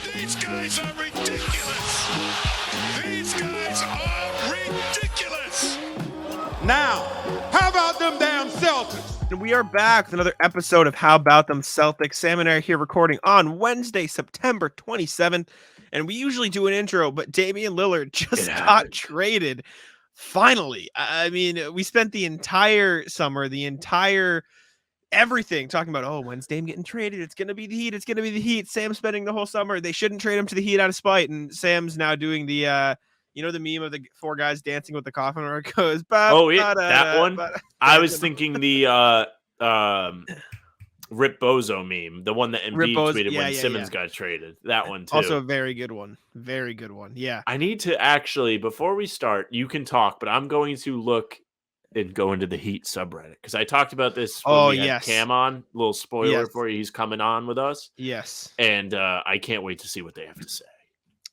These guys are ridiculous. These guys are ridiculous. Now, how about them damn Celtics? And we are back with another episode of How About Them Celtics. Sam and I are here recording on Wednesday, September 27th. And we usually do an intro, but Damian Lillard just got traded. Finally. I mean, we spent the entire summer, everything talking about, oh, when's Dame getting traded? It's going to be the Heat. It's going to be the Heat. Sam's spending the whole summer. They shouldn't trade him to the Heat out of spite. And Sam's now doing the, the meme of the four guys dancing with the coffin where it goes, that one. I was thinking the Rip Bozo meme, the one that Embiid tweeted when Simmons got traded. That one too. Also a very good one. Very good one. Yeah. I need to actually, before we start, you can talk, but I'm going to look and go into the Heat subreddit because I talked about this when we had Cam on. Little spoiler for you, he's coming on with us. Yes. And I can't wait to see what they have to say.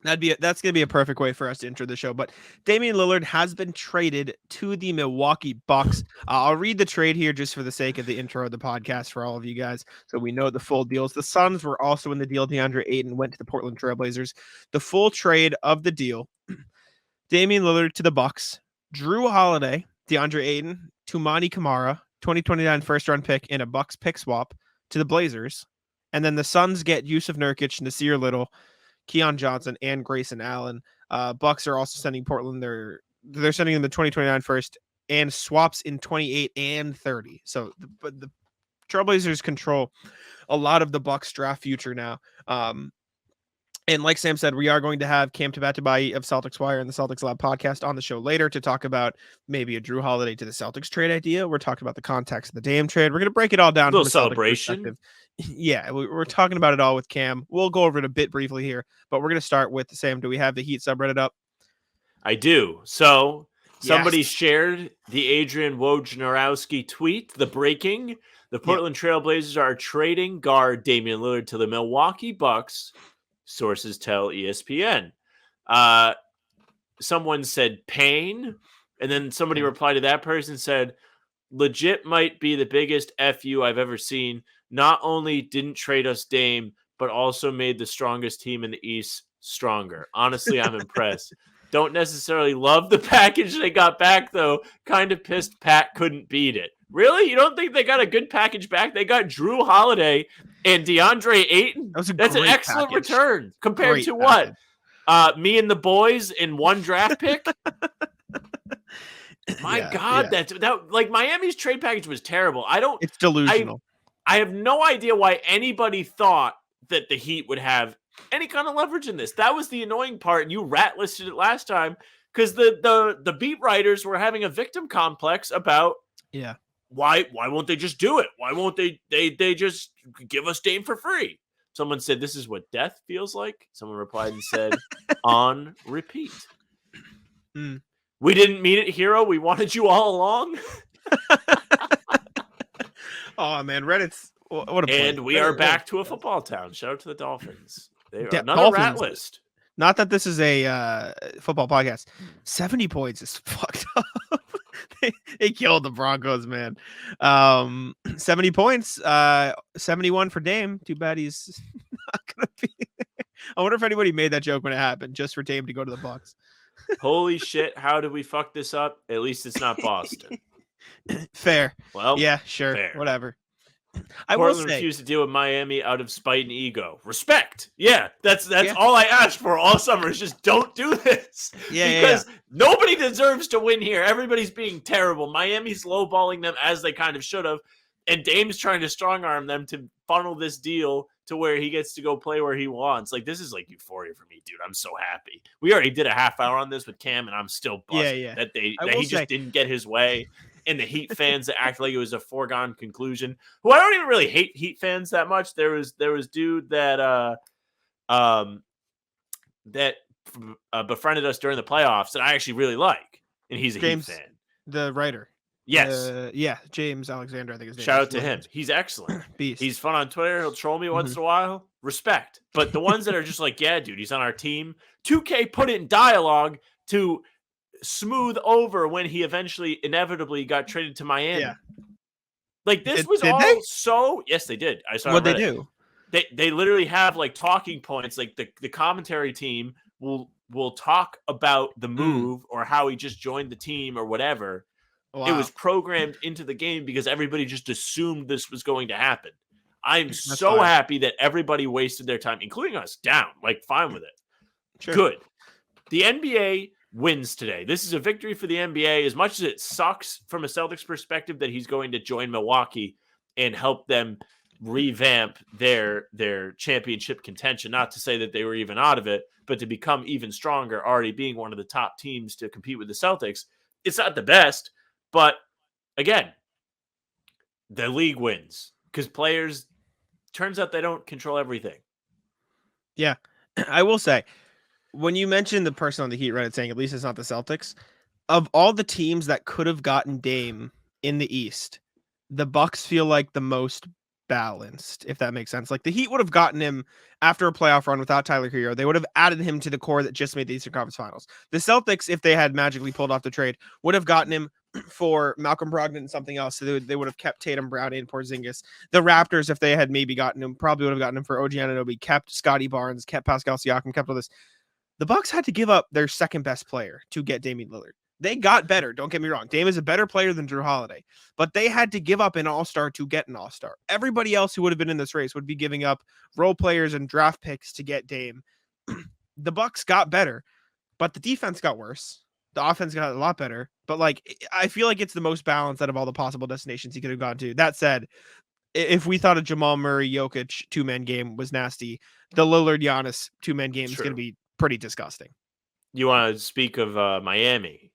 That's going to be a perfect way for us to enter the show. But Damian Lillard has been traded to the Milwaukee Bucks. I'll read the trade here just for the sake of the intro of the podcast for all of you guys, so we know the full deals. The Suns were also in the deal. DeAndre Ayton went to the Portland Trail Blazers. The full trade of the deal: Damian Lillard to the Bucks, Jrue Holiday, DeAndre Ayton, Toumani Camara, 2029 first-round pick, and a Bucks pick swap to the Blazers. And then the Suns get Yusuf Nurkic, Nasir Little, Keon Johnson, and Grayson Allen. Bucks are also sending Portland they're sending them the 2029 first and swaps in 28 and 30. So the Trailblazers control a lot of the Bucks draft future now. And like Sam said, we are going to have Cam Tabatabaie of Celtics Wire and the Celtics Lab podcast on the show later to talk about maybe a Jrue Holiday to the Celtics trade idea. We're talking about the context of the Dame trade. We're going to break it all down. A little celebration. Yeah, we're talking about it all with Cam. We'll go over it a bit briefly here, but we're going to start with Sam. Do we have the Heat subreddit up? I do. So somebody shared the Adrian Wojnarowski tweet, the breaking. The Portland Trail Blazers are trading guard Damian Lillard to the Milwaukee Bucks. Sources tell ESPN. Someone said pain, and then somebody replied to that person said, legit might be the biggest FU I've ever seen. Not only didn't trade us Dame, but also made the strongest team in the East stronger. Honestly, I'm impressed. Don't necessarily love the package they got back, though. Kind of pissed Pat couldn't beat it. Really? You don't think they got a good package back? They got Jrue Holiday and DeAndre Ayton. That's an excellent return compared to what? Me and the boys in one draft pick? My God, that like Miami's trade package was terrible. It's delusional. I have no idea why anybody thought that the Heat would have any kind of leverage in this. That was the annoying part. And you rat listed it last time because the beat writers were having a victim complex about why won't they just do it? Why won't they just give us Dame for free? Someone said this is what death feels like. Someone replied and said on repeat. We didn't mean it, hero. We wanted you all along. Oh man, Reddit's what a and we are back to a football town. Shout out to the Dolphins. They are another rat list. Not that this is a football podcast. 70 points is fucked up. they killed the Broncos, man. 70 points, 71 for Dame. Too bad he's not gonna be there. I wonder if anybody made that joke when it happened, just for Dame to go to the Bucks. Holy shit! How did we fuck this up? At least it's not Boston. Fair. Well, yeah, sure, fair. Whatever. Portland refused to deal with Miami out of spite and ego. Respect. Yeah, that's all I asked for all summer is just don't do this. Because nobody deserves to win here. Everybody's being terrible. Miami's lowballing them as they kind of should have. And Dame's trying to strong arm them to funnel this deal to where he gets to go play where he wants. Like, this is like euphoria for me, dude. I'm so happy. We already did a half hour on this with Cam, and I'm still buzzed that he just didn't get his way. And the Heat fans that act like it was a foregone conclusion, who I don't even really hate Heat fans that much. There was dude that befriended us during the playoffs that I actually really like, and he's a Heat fan. The writer. Yes. James Alexander, I think his name. Shout out to him. He's excellent. Beast. He's fun on Twitter. He'll troll me once in a while. Respect. But the ones that are just like, yeah, dude, he's on our team. 2K put it in dialogue to smooth over when he eventually inevitably got traded to Miami. Yeah. Like this was all so. Yes, they did. I saw. What they do? They literally have like talking points. Like the commentary team will talk about the move or how he just joined the team or whatever. Wow. It was programmed into the game because everybody just assumed this was going to happen. I'm so happy that everybody wasted their time, including us, down. Like, fine with it. Sure. Good. The NBA wins today. This is a victory for the NBA. As much as it sucks from a Celtics perspective that he's going to join Milwaukee and help them revamp their championship contention, not to say that they were even out of it, but to become even stronger, already being one of the top teams to compete with the Celtics. It's not the best, but again, the league wins because players, turns out they don't control everything. Yeah, I will say, when you mentioned the person on the Heat Reddit saying at least it's not the Celtics, of all the teams that could have gotten Dame in the East, the Bucks feel like the most balanced, if that makes sense. Like the Heat would have gotten him after a playoff run without Tyler Hero. They would have added him to the core that just made the Eastern Conference Finals. The Celtics, if they had magically pulled off the trade, would have gotten him for Malcolm Brogdon and something else. So they would have kept Tatum, Brown, and Porzingis. The Raptors, if they had maybe gotten him, probably would have gotten him for OG Anunoby, kept Scotty Barnes, kept Pascal Siakam, kept all this. The Bucks had to give up their second best player to get Damian Lillard. They got better. Don't get me wrong. Dame is a better player than Jrue Holiday, but they had to give up an all-star to get an all-star. Everybody else who would have been in this race would be giving up role players and draft picks to get Dame. The Bucks got better, but the defense got worse. The offense got a lot better, but like, I feel like it's the most balanced out of all the possible destinations he could have gone to. That said, if we thought a Jamal Murray Jokic 2-man game was nasty, the Lillard Giannis 2-man game is going to be pretty disgusting. You want to speak of Miami?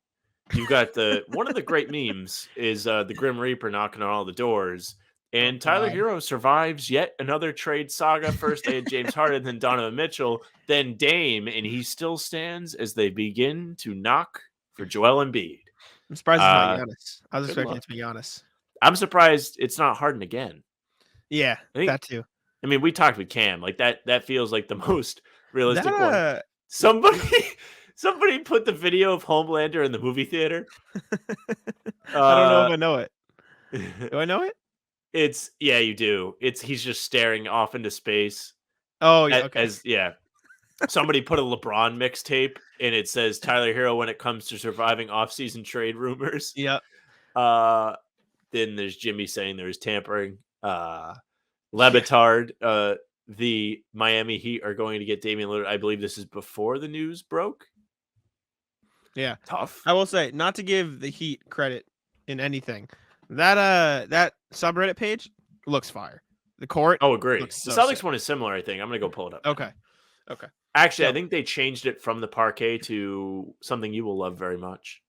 You've got one of the great memes is the Grim Reaper knocking on all the doors, and Tyler Hero survives yet another trade saga. First they had James Harden, then Donovan Mitchell, then Dame, and he still stands as they begin to knock for Joel Embiid. I'm surprised it's not Giannis. I was expecting it to be Giannis. I'm surprised it's not Harden again. Yeah, that too. I mean, we talked with Cam. Like that feels like the most realistic one. Somebody put the video of Homelander in the movie theater. I don't know if I know it. Do I know it? Yeah, you do. He's just staring off into space. Oh, yeah. Okay. Somebody put a LeBron mixtape and it says Tyler Hero when it comes to surviving off-season trade rumors. Yeah. Then there's Jimmy saying there is tampering. Lebitard, the Miami Heat are going to get Damian Lillard. I believe this is before the news broke. Yeah. Tough. I will say, not to give the Heat credit in anything, that subreddit page looks fire. The court. Oh, agree. The Celtics one is similar, I think. I'm going to go pull it up. Okay. Actually, I think they changed it from the parquet to something you will love very much.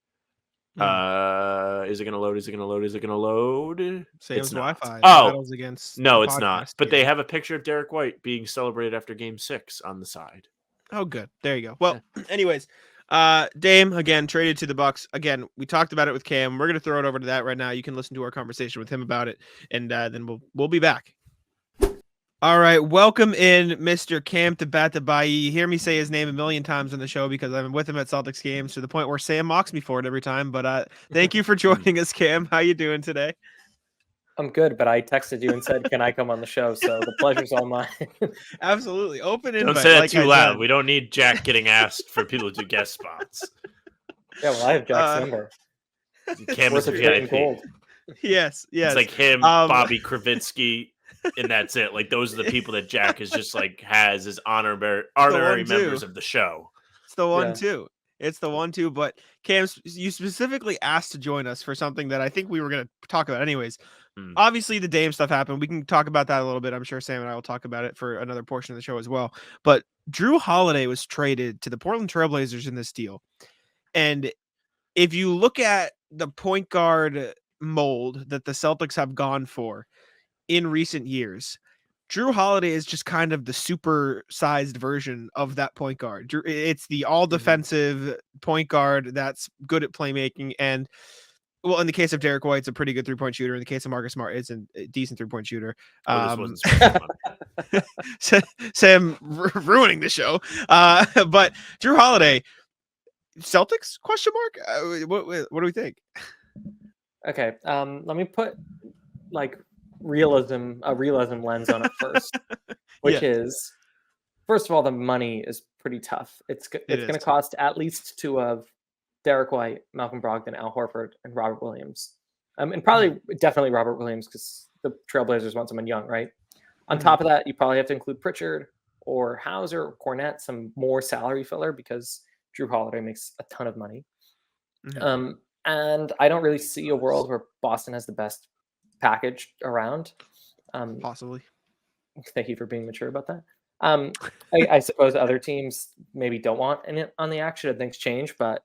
Is it going to load? Is it going to load? Is it going to load? Same as Wi-Fi. Oh, no, it's not. But they have a picture of Derek White being celebrated after Game 6 on the side. Oh, good. There you go. Well, anyways, Dame again traded to the Bucks. Again, we talked about it with Cam. We're going to throw it over to that right now. You can listen to our conversation with him about it, and then we'll be back. All right, welcome in Mr. Cam Tabatabaie. You hear me say his name a million times on the show because I'm with him at Celtics games to the point where Sam mocks me for it every time. But thank you for joining us, Cam. How you doing today? I'm good, but I texted you and said, "Can I come on the show?" So the pleasure's all mine. Absolutely, open invite. Don't say that too loud. We don't need Jack getting asked for people to do guest spots. Yeah, well, I have Jack's number. Cam is a VIP. Yes. It's like him, Bobby Kravitsky. And that's it. Like those are the people that Jack is just like has as honorary members of the show. It's the 1-2. It's the 1-2. But Cam, you specifically asked to join us for something that I think we were going to talk about anyways. Obviously, the Dame stuff happened. We can talk about that a little bit. I'm sure Sam and I will talk about it for another portion of the show as well. But Jrue Holiday was traded to the Portland Trailblazers in this deal. And if you look at the point guard mold that the Celtics have gone for in recent years, Jrue Holiday is just kind of the super-sized version of that point guard. It's the all-defensive point guard that's good at playmaking. And, well, in the case of Derek White, it's a pretty good three-point shooter. In the case of Marcus Smart, it's a decent three-point shooter. Sam ruining the show. But Jrue Holiday, Celtics, question mark? What do we think? Okay, let me put, a realism lens on it first, which is, first of all, the money is pretty tough. It's going to cost at least two of Derek White, Malcolm Brogdon, Al Horford, and Robert Williams. And probably definitely Robert Williams, because the Trailblazers want someone young, right? On top of that, you probably have to include Pritchard or Hauser or Cornette, some more salary filler, because Jrue Holiday makes a ton of money. And I don't really see a world where Boston has the best package around. Possibly. Thank you for being mature about that. I suppose other teams maybe don't want any on the action, and things change, but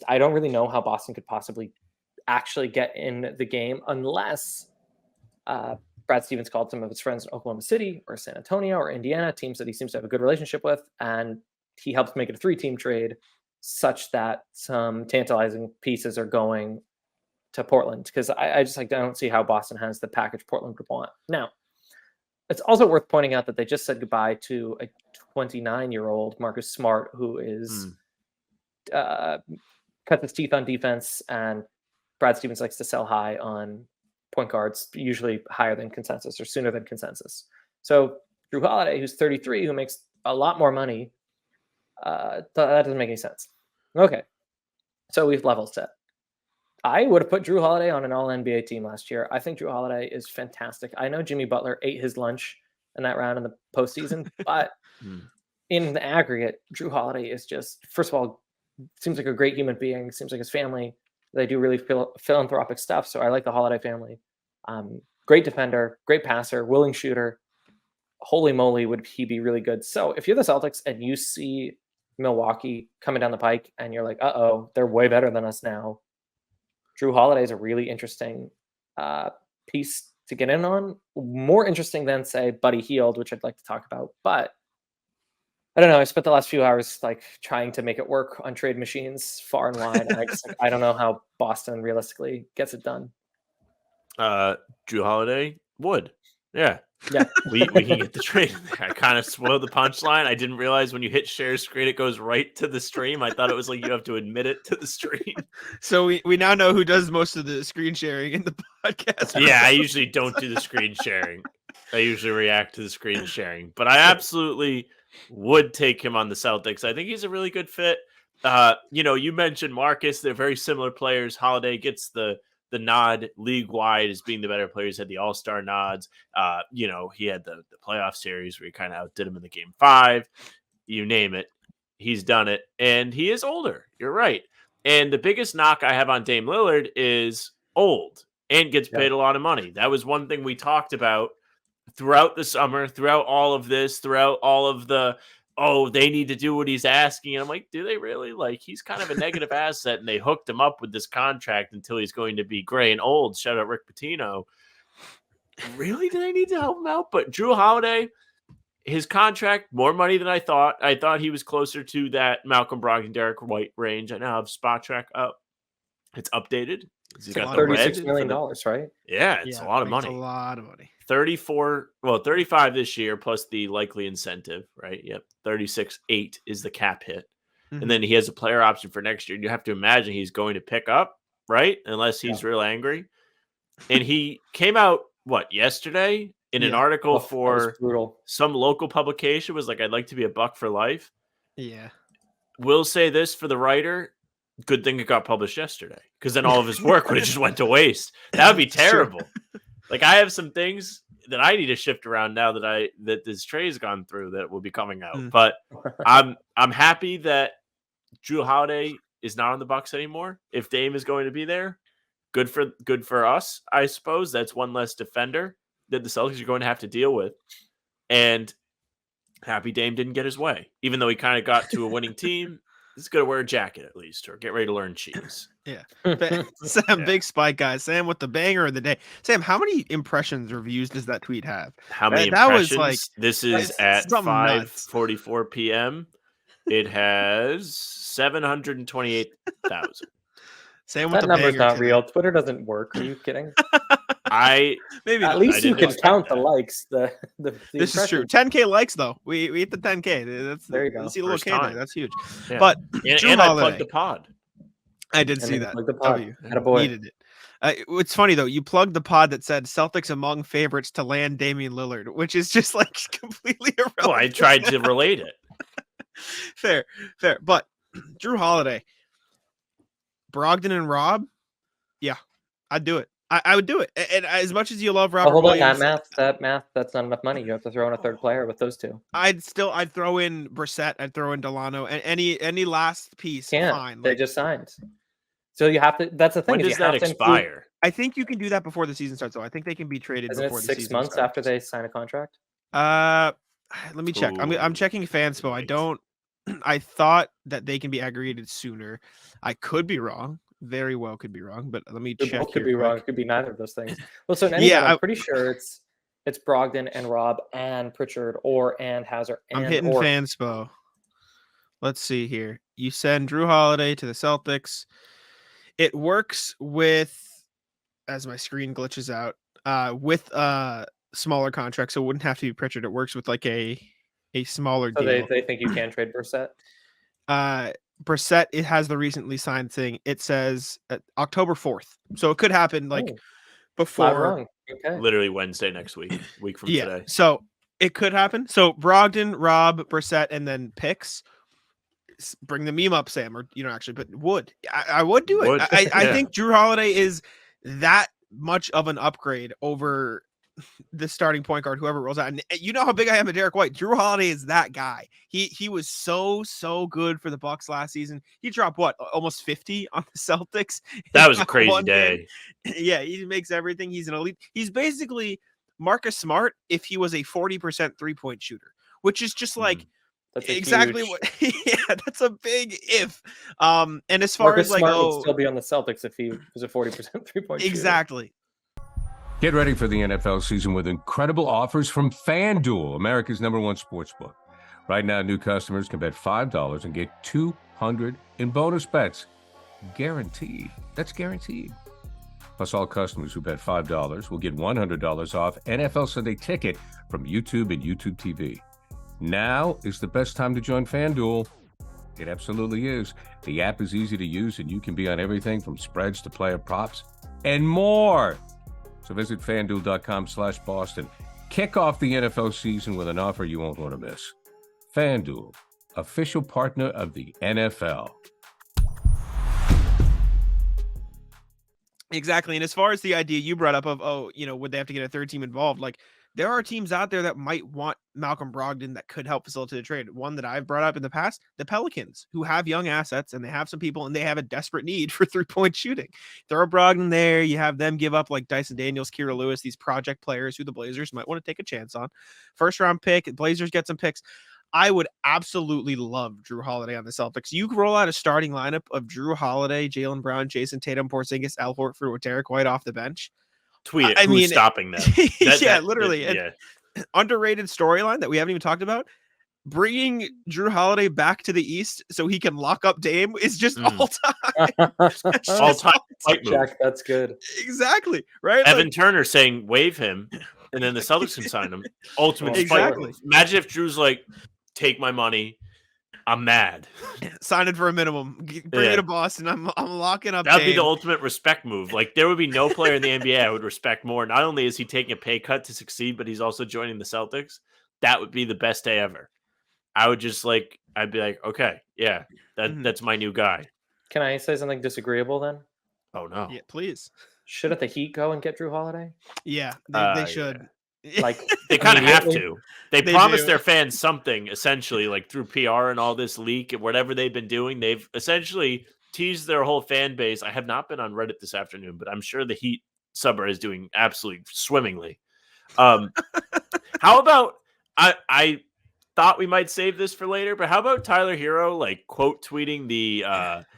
I don't really know how Boston could possibly actually get in the game unless Brad Stevens called some of his friends in Oklahoma City or San Antonio or Indiana, teams that he seems to have a good relationship with, and he helps make it a 3-team trade such that some tantalizing pieces are going to Portland, because I don't see how Boston has the package Portland would want. Now, it's also worth pointing out that they just said goodbye to a 29-year-old Marcus Smart, who is cuts his teeth on defense, and Brad Stevens likes to sell high on point guards, usually higher than consensus or sooner than consensus. So Jrue Holiday, who's 33, who makes a lot more money, that doesn't make any sense. Okay, so we've level set. I would have put Jrue Holiday on an all-NBA team last year. I think Jrue Holiday is fantastic. I know Jimmy Butler ate his lunch in that round in the postseason, but in the aggregate, Jrue Holiday is just, first of all, seems like a great human being, seems like his family. They do really philanthropic stuff, so I like the Holiday family. Great defender, great passer, willing shooter. Holy moly, would he be really good. So if you're the Celtics and you see Milwaukee coming down the pike and you're like, uh-oh, they're way better than us now, Jrue Holiday is a really interesting piece to get in on. More interesting than, say, Buddy Hield, which I'd like to talk about. But I don't know. I spent the last few hours trying to make it work on trade machines far and wide. And I don't know how Boston realistically gets it done. Jrue Holiday would. Yeah. We can get the trade. I kind of spoiled the punchline. I didn't realize when you hit share screen, it goes right to the stream. I thought it was like you have to admit it to the stream. So we now know who does most of the screen sharing in the podcast. Yeah, I usually don't do the screen sharing. I usually react to the screen sharing. But I absolutely would take him on the Celtics. I think he's a really good fit. You mentioned Marcus. They're very similar players. Holiday gets the nod league-wide as being the better player. He's had the all-star nods. He had the playoff series where he kind of outdid him in the game 5. You name it. He's done it. And he is older. You're right. And the biggest knock I have on Dame Lillard is old and gets paid a lot of money. That was one thing we talked about throughout the summer, throughout all of this, throughout all of the, they need to do what he's asking. And I'm like, do they really? He's kind of a negative asset, and they hooked him up with this contract until he's going to be gray and old. Shout out Rick Pitino. Really? Do they need to help him out? But Jrue Holiday, his contract, more money than I thought. I thought he was closer to that Malcolm Brogdon, Derek White range. I now have Spot Track up. It's updated. He's got $36 million, right? Yeah, it's a lot of money. A lot of money. 35 this year plus the likely incentive, right? Yep. 36.8 is the cap hit. Mm-hmm. And then he has a player option for next year. You have to imagine he's going to pick up, right? Unless he's real angry. And he came out, yesterday in an article for some local publication, was like, I'd like to be a Buck for life. Yeah. Will say this for the writer. Good thing it got published yesterday, because then all of his work would have just went to waste. That would be terrible. I have some things that I need to shift around now that this trade's gone through that will be coming out. But I'm happy that Jrue Holiday is not on the Bucks anymore. If Dame is going to be there, good for us, I suppose. That's one less defender that the Celtics are going to have to deal with. And happy Dame didn't get his way, even though he kind of got to a winning team. He's going to wear a jacket at least, or get ready to learn cheese. Yeah. Sam, big spike guy. Sam with the banger of the day. Sam, how many impressions or views does that tweet have? How many impressions? This is at 5:44 p.m. It has 728,000. Sam with that number's not real. Twitter doesn't work. Are you kidding? Maybe at least you can count the likes. This is true. 10K likes though. We hit the 10K. There you go. See a little K there. That's huge. Yeah. But and I plugged the pod. I did see that. Plug the pod. Needed it. It's funny though. You plugged the pod that said Celtics among favorites to land Damian Lillard, which is just like completely irrelevant. Well, I tried to relate it. Fair. But Jrue Holiday, Brogdon, and Rob, yeah, I'd do it. I would do it. And as much as you love Robert hold Williams, on, that math, that's not enough money. You have to throw in a third player with those two. I'd throw in Brissett, I'd throw in Delano, and any last piece. Can't. Fine. They just signed. So you have to. That's the thing. When does that expire? I think you can do that before the season starts. Though I think they can be traded Isn't before it the 6 season months starts. after they sign a contract? Let me check. I'm checking Fanspo. I don't. I thought that they can be aggregated sooner. I could be wrong. Very well could be wrong, but let me check. Both could here be quick. wrong. It could be neither of those things. Well, so in any event, I'm pretty sure it's Brogdon and Rob and Pritchard and Hauser. I'm hitting Fanspo. Let's see here. You send Jrue Holiday to the Celtics. It works with, as my screen glitches out, with smaller contract, so it wouldn't have to be Pritchard. It works with like a smaller So deal. they think you can trade Brissett? Brissett, it has the recently signed thing. It says October 4th. So it could happen before. Okay. Literally Wednesday next week from today. So it could happen. So Brogdon, Rob, Brissett, and then picks. Bring the meme up, Sam, or actually, but I would do it. I think Jrue Holiday is that much of an upgrade over the starting point guard, whoever rolls out. And you know how big I am at Derek White. Jrue Holiday is that guy. He was so good for the Bucks last season. He dropped almost 50 on the Celtics. That was a crazy day. Yeah, he makes everything. He's an elite. He's basically Marcus Smart if he was a 40% 3-point shooter, which is just like that's exactly huge... what. Yeah, that's a big if. And as far Marcus as Smart would still be on the Celtics if he was a 40% 3-point shooter. Exactly. Get ready for the NFL season with incredible offers from FanDuel, America's #1 sportsbook. Right now, new customers can bet $5 and get $200 in bonus bets. Guaranteed. That's guaranteed. Plus, all customers who bet $5 will get $100 off NFL Sunday Ticket from YouTube and YouTube TV. Now is the best time to join FanDuel. It absolutely is. The app is easy to use, and you can be on everything from spreads to player props and more. So visit FanDuel.com/Boston. Kick off the NFL season with an offer you won't want to miss. FanDuel, official partner of the NFL. Exactly. And as far as the idea you brought up of, would they have to get a third team involved? Like, there are teams out there that might want Malcolm Brogdon that could help facilitate a trade. One that I've brought up in the past, the Pelicans, who have young assets and they have some people and they have a desperate need for 3-point shooting. Throw Brogdon there. You have them give up like Dyson Daniels, Kira Lewis, these project players who the Blazers might want to take a chance on. First round pick, Blazers get some picks. I would absolutely love Jrue Holiday on the Celtics. You could roll out a starting lineup of Jrue Holiday, Jaylen Brown, Jayson Tatum, Porzingis, Al Horford with Derek White off the bench. Tweet it. Who's stopping them? Literally. Underrated storyline that we haven't even talked about. Bringing Jrue Holiday back to the East so he can lock up Dame is just all time. All time. Jack, that's good. Exactly. Right. Evan Turner saying wave him, and then the Celtics can sign him. Ultimate exactly. Spike. Imagine if Drew's like, take my money. I'm mad. Sign it for a minimum. Bring it to Boston. I'm locking up. That'd be the ultimate respect move. Like, there would be no player in the NBA I would respect more. Not only is he taking a pay cut to succeed, but he's also joining the Celtics. That would be the best day ever. I would just I'd be like, okay, yeah, that's my new guy. Can I say something disagreeable then? Oh no. Yeah, please. Shouldn't the Heat go and get Jrue Holiday? Yeah, they should. Yeah. Like, they kind of have to. They promised do. their fans something, essentially, like through PR and all this leak and whatever they've been doing. They've essentially teased their whole fan base. I have not been on Reddit this afternoon, but I'm sure the Heat subreddit is doing absolutely swimmingly. How about I thought we might save this for later, but how about Tyler Hero quote tweeting the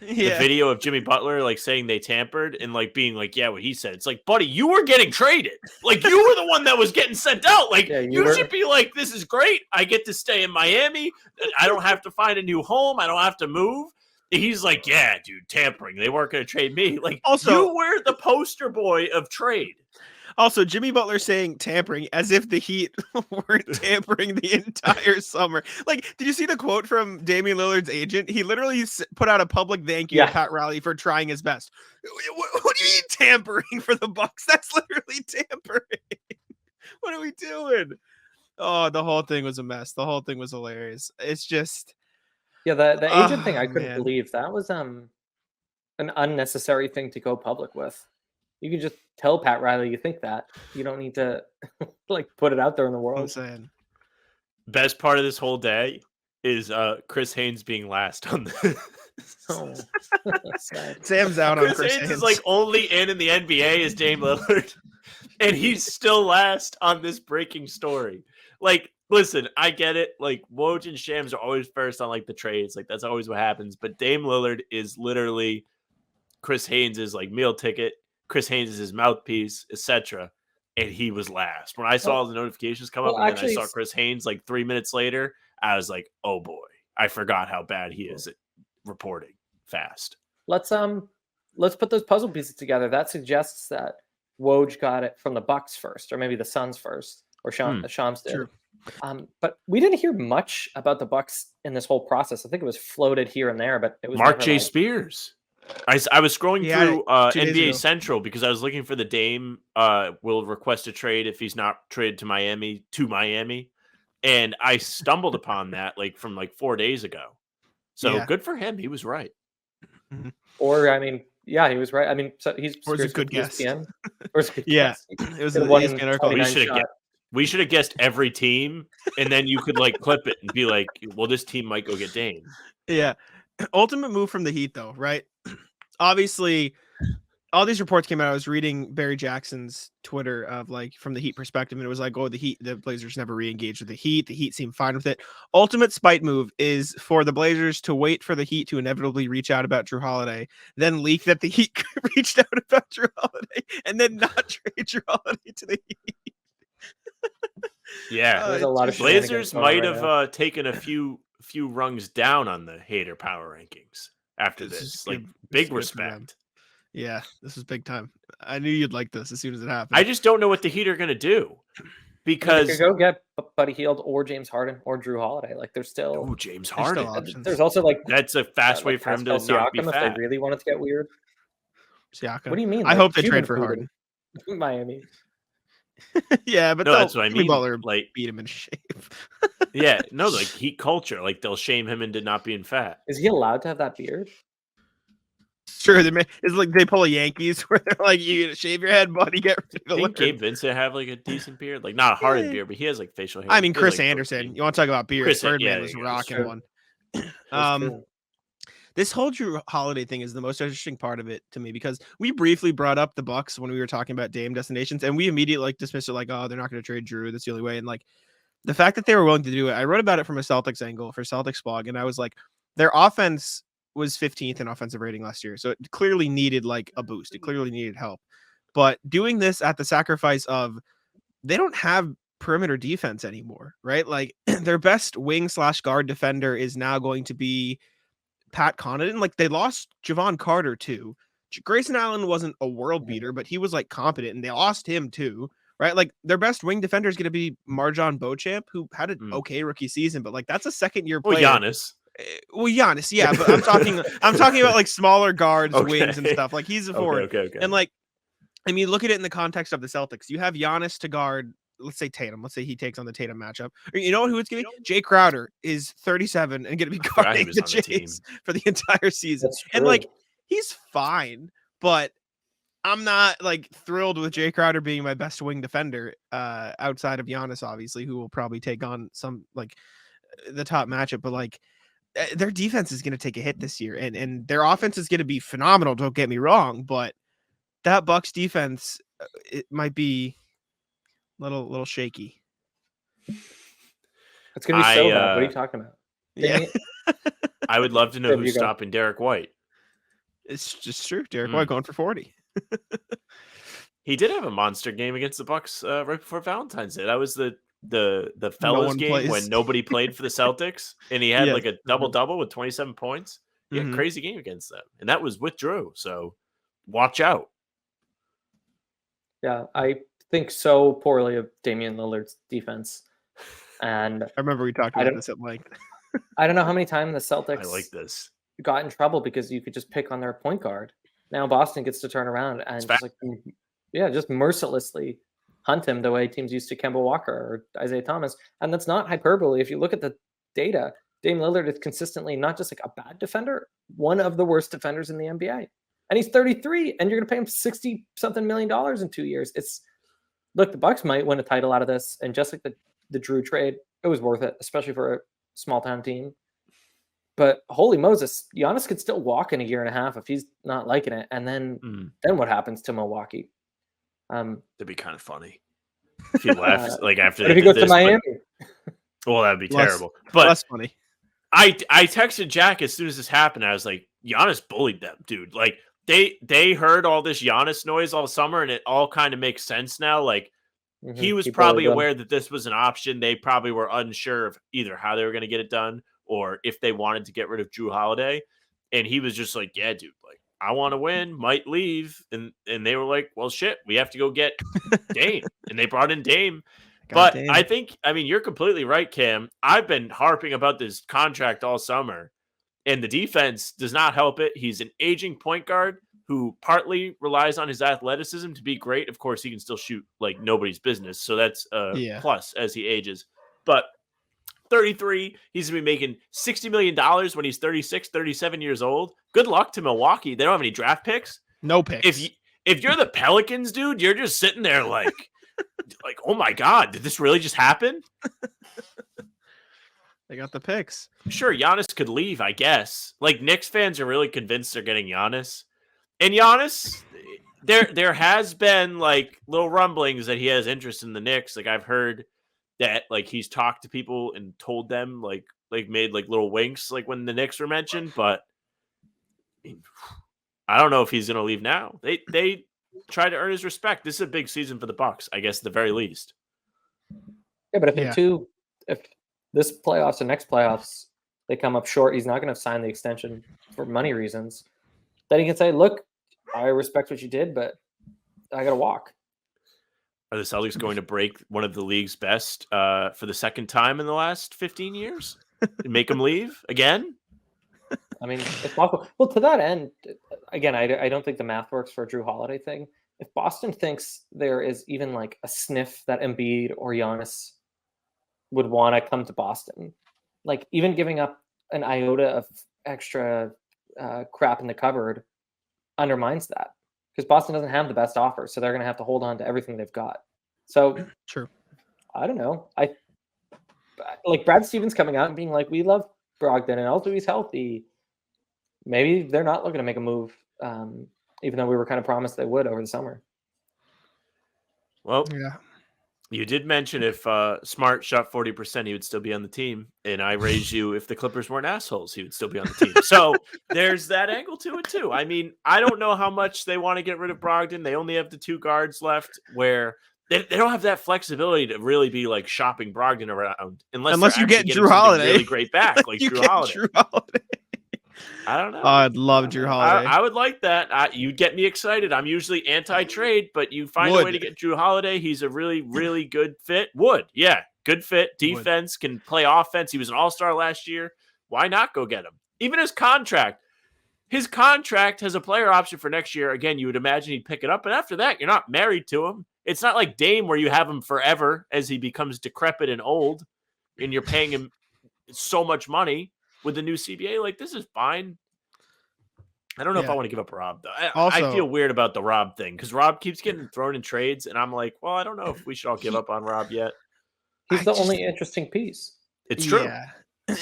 video of Jimmy Butler saying they tampered and being yeah, what he said. It's like, buddy, you were getting traded. You were the one that was getting sent out. You should be this is great. I get to stay in Miami. I don't have to find a new home. I don't have to move. He's like, yeah, dude, tampering. They weren't going to trade me. Also, you were the poster boy of trade. Also, Jimmy Butler saying tampering as if the Heat weren't tampering the entire summer. Like, did you see the quote from Damian Lillard's agent? He literally put out a public thank you to Pat Riley for trying his best. What do you mean tampering for the Bucks? That's literally tampering. What are we doing? Oh, the whole thing was a mess. The whole thing was hilarious. It's just... Yeah, the agent thing, I couldn't believe. That was an unnecessary thing to go public with. You can just tell Pat Riley you think that. You don't need to like put it out there in the world. I'm saying. Best part of this whole day is Chris Haynes being last on the. Oh, sad. Sam's out on Chris Haynes is like only in the NBA is Dame Lillard, and he's still last on this breaking story. Like, listen, I get it. Like, Woj and Shams are always first on like the trades. Like, that's always what happens. But Dame Lillard is literally Chris Haynes' like meal ticket. Chris Haynes is his mouthpiece, etc. And he was last. When I saw the notifications come up, and then I saw Chris Haynes like 3 minutes later, I was like, "Oh boy, I forgot how bad he is at reporting fast." Let's put those puzzle pieces together. That suggests that Woj got it from the Bucks first, or maybe the Suns first, or Shams did. True. But we didn't hear much about the Bucks in this whole process. I think it was floated here and there, but it was Mark J. Spears. I was scrolling through NBA ago. Central because I was looking for the Dame will request a trade if he's not traded to Miami, and I stumbled upon that like from like 4 days ago. So good for him. He was right. Or I mean, yeah, he was right. I mean, so he's a good guess. ESPN. Yeah, it was an ESPN article. We should have guessed every team, and then you could like clip it and be like, "Well, this team might go get Dame." Yeah, ultimate move from the Heat, though, right? Obviously, all these reports came out. I was reading Barry Jackson's Twitter of like from the Heat perspective, and it was like, "Oh, the Blazers never re-engaged with the Heat. The Heat seemed fine with it." Ultimate spite move is for the Blazers to wait for the Heat to inevitably reach out about Jrue Holiday, then leak that the Heat reached out about Jrue Holiday, and then not trade Jrue Holiday to the Heat. Yeah, there's a lot of Blazers might have taken a few rungs down on the hater power rankings after this. Like, big respect. Yeah, this is big time. I knew you'd like this as soon as it happened. I just don't know what the Heat are going to do because they could go get Buddy Hield or James Harden or Jrue Holiday. Like, they're still James Harden. There's also like that's a fast way for him to not be fat. If they really wanted to get weird. Siakam. What do you mean? I hope they trade for Harden. Miami. Yeah, but that's what I mean. Butler like beat him in shape. Yeah, no, like Heat culture. Like they'll shame him into not being fat. Is he allowed to have that beard? Sure, it's like they pull a Yankees where they're like, "You shave your head, buddy. Get rid of the Think Gabe Vincent have like a decent beard, like not a Harden beard, but he has like facial hair. I mean, Chris Anderson. You want to talk about beard? Birdman was rocking one. This whole Jrue Holiday thing is the most interesting part of it to me because we briefly brought up the Bucks when we were talking about Dame destinations, and we immediately like dismissed it like, "Oh, they're not going to trade Jrue. That's the only way." And like the fact that they were willing to do it, I wrote about it from a Celtics angle for Celtics blog, and I was like, their offense was 15th in offensive rating last year, so it clearly needed like a boost. It clearly needed help, but doing this at the sacrifice of they don't have perimeter defense anymore, right? Like their best wing/guard defender is now going to be Pat Connaughton. Like they lost Javon Carter too. Grayson Allen wasn't a world beater, but he was like competent, and they lost him too, right? Like their best wing defender is going to be Marjon Beauchamp, who had an okay rookie season, but like that's a second-year player. Giannis, yeah, but I'm talking about like smaller guards, wings, and stuff. Like he's a forward, and like I mean, look at it in the context of the Celtics. You have Giannis to guard. Let's say Tatum. Let's say he takes on the Tatum matchup. Or you know who it's going to be? Jay Crowder is 37 and going to be guarding the Jays for the entire season. And like, he's fine, but I'm not like thrilled with Jay Crowder being my best wing defender outside of Giannis, obviously, who will probably take on some like the top matchup. But like, their defense is going to take a hit this year, and their offense is going to be phenomenal. Don't get me wrong, but that Bucks defense, it might be little shaky. It's gonna be so bad. What are you talking about? Yeah, I would love to know who's stopping Derek White. It's just true. Derek White going for 40. He did have a monster game against the Bucks right before Valentine's Day. That was the fellas game when nobody played for the Celtics, and he had like a double with 27 points. He had a crazy game against them, and that was with Jrue. So watch out. Yeah, I think so poorly of Damian Lillard's defense. And I remember we talked about this at length. I don't know how many times the Celtics I like this. got in trouble because you could just pick on their point guard. Now Boston gets to turn around and just mercilessly hunt him the way teams used to Kemba Walker or Isaiah Thomas. And that's not hyperbole. If you look at the data, Dame Lillard is consistently not just like a bad defender, one of the worst defenders in the NBA. And he's 33, and you're going to pay him $60-something million in 2 years. Look, the Bucks might win a title out of this, and just like the Jrue trade, it was worth it, especially for a small-town team. But holy Moses, Giannis could still walk in a year and a half if he's not liking it. And then what happens to Milwaukee? That'd be kind of funny if he left like after. If he goes to Miami, well, that'd be terrible. But less funny. I texted Jack as soon as this happened. I was like, Giannis bullied them, dude. Like they heard all this Giannis noise all summer, and it all kind of makes sense now. Like he was probably aware that this was an option. They probably were unsure of either how they were going to get it done or if they wanted to get rid of Jrue Holiday. And he was just like, yeah, dude, like I want to win, might leave. And they were like, well, shit, we have to go get Dame. And they brought in Dame. But Dame. I mean, you're completely right, Cam. I've been harping about this contract all summer, and the defense does not help it. He's an aging point guard who partly relies on his athleticism to be great. Of course, he can still shoot like nobody's business. So that's a plus as he ages. But 33, he's going to be making $60 million when he's 36, 37 years old. Good luck to Milwaukee. They don't have any draft picks. No picks. If you're the Pelicans, dude, you're just sitting there like, like, oh my God, did this really just happen? They got the picks. Sure, Giannis could leave, I guess. Like, Knicks fans are really convinced they're getting Giannis. And Giannis, there has been, like, little rumblings that he has interest in the Knicks. Like, I've heard that, like, he's talked to people and told them, like made, like, little winks, like, when the Knicks were mentioned. But I don't know if he's going to leave now. They try to earn his respect. This is a big season for the Bucks, I guess, at the very least. Yeah, but if this playoffs and next playoffs they come up short, he's not going to sign the extension for money reasons. Then he can say, "Look, I respect what you did, but I got to walk." Are the Celtics going to break one of the league's best for the second time in the last 15 years and make him leave again? I mean, it's possible. Well, to that end, again, I don't think the math works for a Jrue Holiday thing. If Boston thinks there is even like a sniff that Embiid or Giannis would want to come to Boston, like even giving up an iota of extra crap in the cupboard undermines that, because Boston doesn't have the best offer, so they're going to have to hold on to everything they've got. So, true. I don't know. I like Brad Stevens coming out and being like, "We love Brogdon, and also he's healthy." Maybe they're not looking to make a move, even though we were kind of promised they would over the summer. Well, yeah. You did mention if Smart shot 40%, he would still be on the team. And I raised you, if the Clippers weren't assholes, he would still be on the team. So there's that angle to it, too. I mean, I don't know how much they want to get rid of Brogdon. They only have the two guards left where they don't have that flexibility to really be like shopping Brogdon around. Unless you get Jrue Holiday. Really great back, like Jrue Holiday. I don't know. I'd love Jrue Holiday. I would like that. You'd get me excited. I'm usually anti-trade, but you find a way to get Jrue Holiday. He's a really, really good fit. Good fit. Defense, can play offense. He was an all-star last year. Why not go get him? Even his contract has a player option for next year. Again, you would imagine he'd pick it up. And after that, you're not married to him. It's not like Dame where you have him forever as he becomes decrepit and old and you're paying him so much money. With the new CBA, like, this is fine. I don't know if I want to give up Rob, though. I feel weird about the Rob thing because Rob keeps getting thrown in trades, and I'm like, well, I don't know if we should all give up on Rob yet. He's the only interesting piece. It's true. Yeah.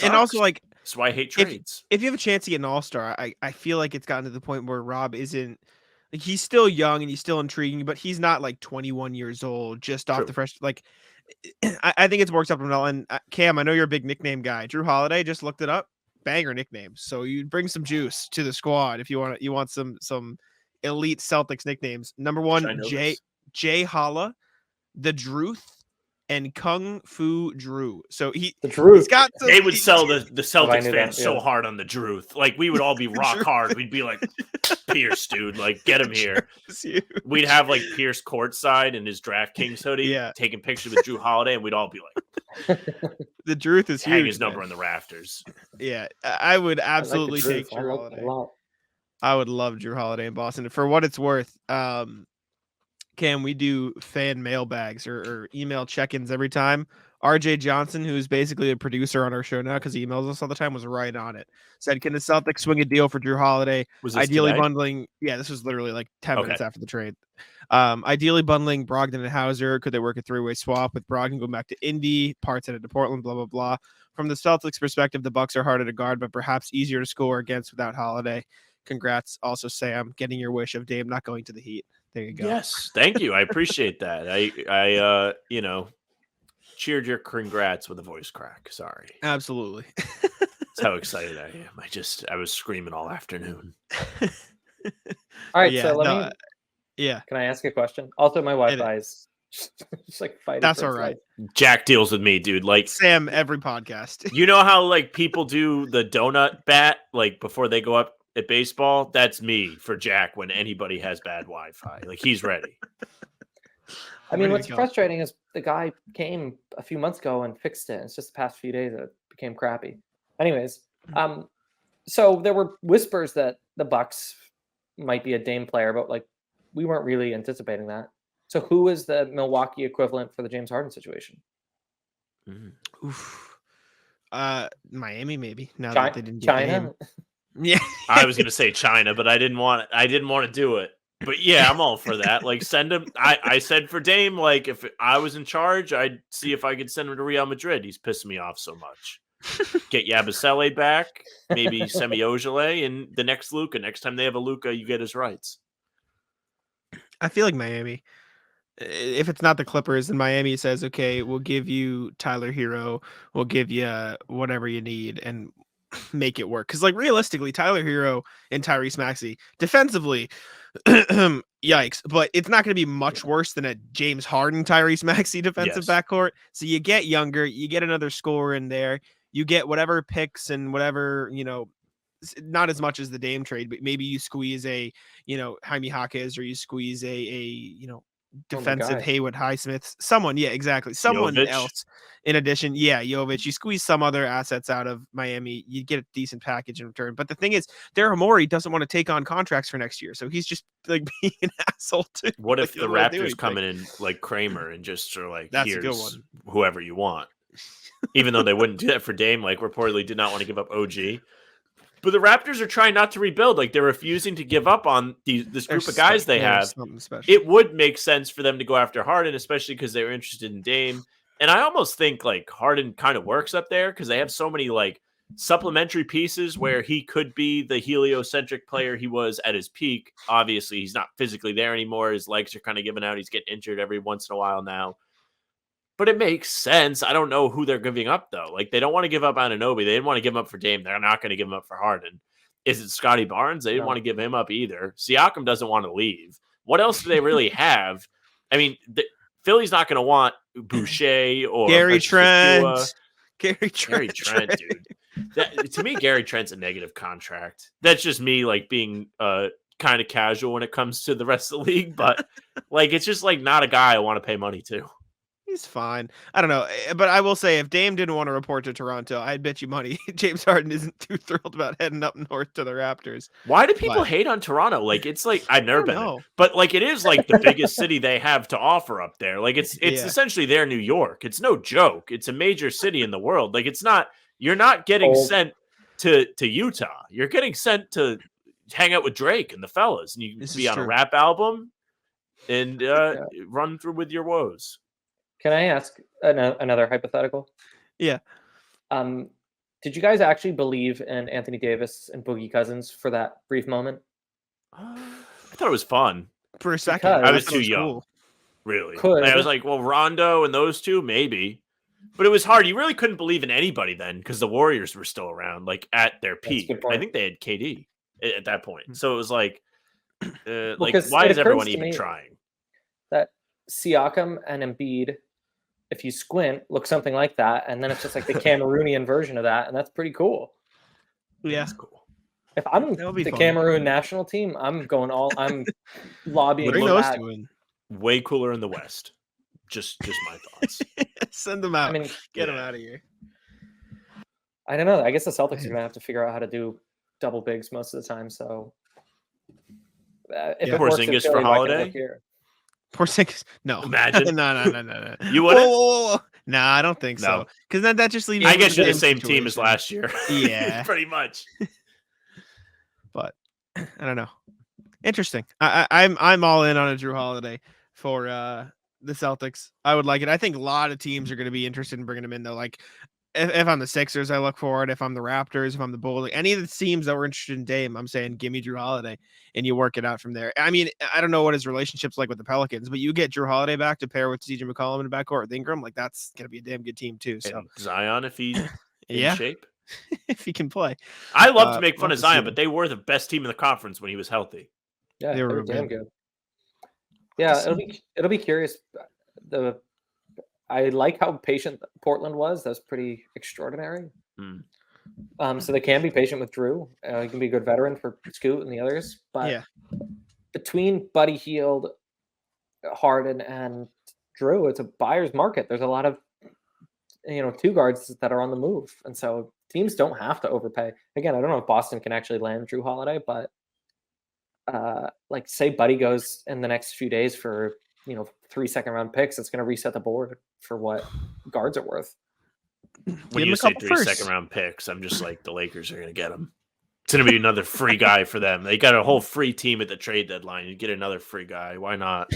And also, like, that's why I hate trades. If you have a chance to get an all-star, I feel like it's gotten to the point where Rob isn't, like, he's still young and he's still intriguing, but he's not like 21 years old, just off the fresh, like, I think it's worked up well. And Cam, I know you're a big nickname guy. Jrue Holiday, just looked it up. Banger nicknames. So you bring some juice to the squad if you want some elite Celtics nicknames. Number one, Jay Holla, the Druth, and Kung Fu Jrue. So he's Jrue. got some, they would sell the Celtics knew fans that, so yeah. hard on the Jrue. Like we would all be rock hard. We'd be like, Pierce, dude, like get him here. We'd have like Pierce courtside in his DraftKings hoodie, taking pictures with Jrue Holiday, and we'd all be like, the Jrue is hang huge, his number on the rafters. Yeah, I would absolutely take Jrue Holiday. I would love Jrue Holiday in Boston. For what it's worth, Cam, we do fan mailbags or email check-ins every time. RJ Johnson, who's basically a producer on our show now because he emails us all the time, was right on it. Said, can the Celtics swing a deal for Jrue Holiday? Was this ideally today? bundling? Yeah, this was literally like 10 minutes after the trade. Ideally bundling Brogdon and Hauser. Could they work a three-way swap with Brogdon going back to Indy, Parts headed to Portland, blah, blah, blah. From the Celtics perspective, the Bucks are harder to guard, but perhaps easier to score against without Holiday. Congrats. Also, Sam, getting your wish of Dame not going to the Heat. There you go. Yes, thank you. I appreciate that. I cheered your congrats with a voice crack. Sorry. Absolutely. That's how excited I am. I was screaming all afternoon. All right, so let me. Can I ask a question? Also, my Wi-Fi is just like fighting. That's all right. Jack deals with me, dude. Like Sam, every podcast. You know how like people do the donut bat like before they go up at baseball? That's me for Jack when anybody has bad Wi-Fi. Like he's ready. I mean, what's frustrating is the guy came a few months ago and fixed it. It's just the past few days that it became crappy. Anyways, so there were whispers that the Bucks might be a Dame player, but like we weren't really anticipating that. So who is the Milwaukee equivalent for the James Harden situation? Miami, maybe. Now China? that they didn't get Dame. Yeah, I was gonna say China, but I didn't want to do it. But yeah, I'm all for that. Like send him. I said for Dame, like if I was in charge, I'd see if I could send him to Real Madrid. He's pissing me off so much. Get Yabusele back, maybe Semi Ojeleye, and the next Luka. Next time they have a Luka, you get his rights. I feel like Miami. If it's not the Clippers, then Miami says, okay, we'll give you Tyler Hero. We'll give you whatever you need and make it work. Because like realistically, Tyler Hero and Tyrese Maxey defensively, yikes. But it's not going to be much worse than a James Harden, Tyrese Maxey defensive backcourt. So you get younger, you get another scorer in there. You get whatever picks and whatever, not as much as the Dame trade, but maybe you squeeze a, Jaime Jaquez, or you squeeze a defensive Haywood Highsmith, someone. Yeah, exactly. Someone Jovic. Else in addition. Yeah. Jovic, you squeeze some other assets out of Miami, you get a decent package in return. But the thing is, Daryl Morey doesn't want to take on contracts for next year. So he's just like being an asshole too. What if the Raptors come in like Kramer and just are like, that's here's a good one. Whoever you want. Even though they wouldn't do that for Dame, like reportedly did not want to give up OG. But the Raptors are trying not to rebuild. Like they're refusing to give up on this group of guys they have. It would make sense for them to go after Harden, especially because they were interested in Dame. And I almost think like Harden kind of works up there because they have so many like supplementary pieces where he could be the heliocentric player he was at his peak. Obviously, he's not physically there anymore. His legs are kind of giving out. He's getting injured every once in a while now. But it makes sense. I don't know who they're giving up, though. Like, they don't want to give up Anunoby. They didn't want to give him up for Dame. They're not going to give him up for Harden. Is it Scotty Barnes? They didn't want to give him up either. Siakam doesn't want to leave. What else do they really have? I mean, Philly's not going to want Boucher or Gary Trent. Gary Trent, dude. To me, Gary Trent's a negative contract. That's just me, like, being kind of casual when it comes to the rest of the league. But, like, it's just, like, not a guy I want to pay money to. He's fine. I don't know. But I will say, if Dame didn't want to report to Toronto, I'd bet you money James Harden isn't too thrilled about heading up north to the Raptors. Why do people hate on Toronto? Like, it's like, I've never been there. But, like, it is, like, the biggest city they have to offer up there. Like, it's essentially their New York. It's no joke. It's a major city in the world. Like, it's not, you're not getting sent to Utah. You're getting sent to hang out with Drake and the fellas. And you can be on a rap album and run through with your woes. Can I ask another hypothetical? Yeah. Did you guys actually believe in Anthony Davis and Boogie Cousins for that brief moment? I thought it was fun. For a second. Because I was too young. Cool. Really. I was like, well, Rondo and those two, maybe. But it was hard. You really couldn't believe in anybody then because the Warriors were still around, like at their peak. I think they had KD at that point. So it was like, why is everyone even trying? That Siakam and Embiid if you squint, looks something like that, and then it's just like the Cameroonian version of that, and that's pretty cool. Yeah, That's cool. If I'm the fun. Cameroon national team, I'm lobbying Bring for those that. two in. Way cooler in the West. Just my thoughts. Send them out. I mean, get them out of here. I don't know. I guess the Celtics are gonna have to figure out how to do double bigs most of the time. So if it works in Porzingis Philly, for why can't it Holiday? work here? Porzingis, no. Imagine. No. You wouldn't? Whoa. No, I don't think so. No. Because then that just leaves. I guess you're the same same team as situation. last year. Yeah. Pretty much. But I don't know. Interesting. I'm all in on a Jrue Holiday for the Celtics. I would like it. I think a lot of teams are going to be interested in bringing him in, though. Like, if I'm the Sixers, I look for it. If I'm the Raptors, if I'm the Bulls, any of the teams that were interested in Dame, I'm saying give me Jrue Holiday, and you work it out from there. I mean, I don't know what his relationship's like with the Pelicans, but you get Jrue Holiday back to pair with CJ McCollum in the backcourt with Ingram, like that's gonna be a damn good team too. So And Zion, if he's yeah, in shape. if he can play. I love to make fun love of to see Zion, him. but they were the best team in the conference when he was healthy. Yeah, They they were were damn good. good. Yeah, it'll be curious. I like how patient Portland was. That's pretty extraordinary. So they can be patient with Jrue. He can be a good veteran for Scoot and the others. But Yeah. between Buddy Hield, Harden, and Jrue, it's a buyer's market. There's a lot of two guards that are on the move, and so teams don't have to overpay. Again, I don't know if Boston can actually land Jrue Holiday, but like say Buddy goes in the next few days for 3 second-round picks, it's going to reset the board for what guards are worth. When you say 3 second-round picks, I'm just like the Lakers are going to get him. It's going to be another free guy for them. They got a whole free team at the trade deadline. You get another free guy. Why not?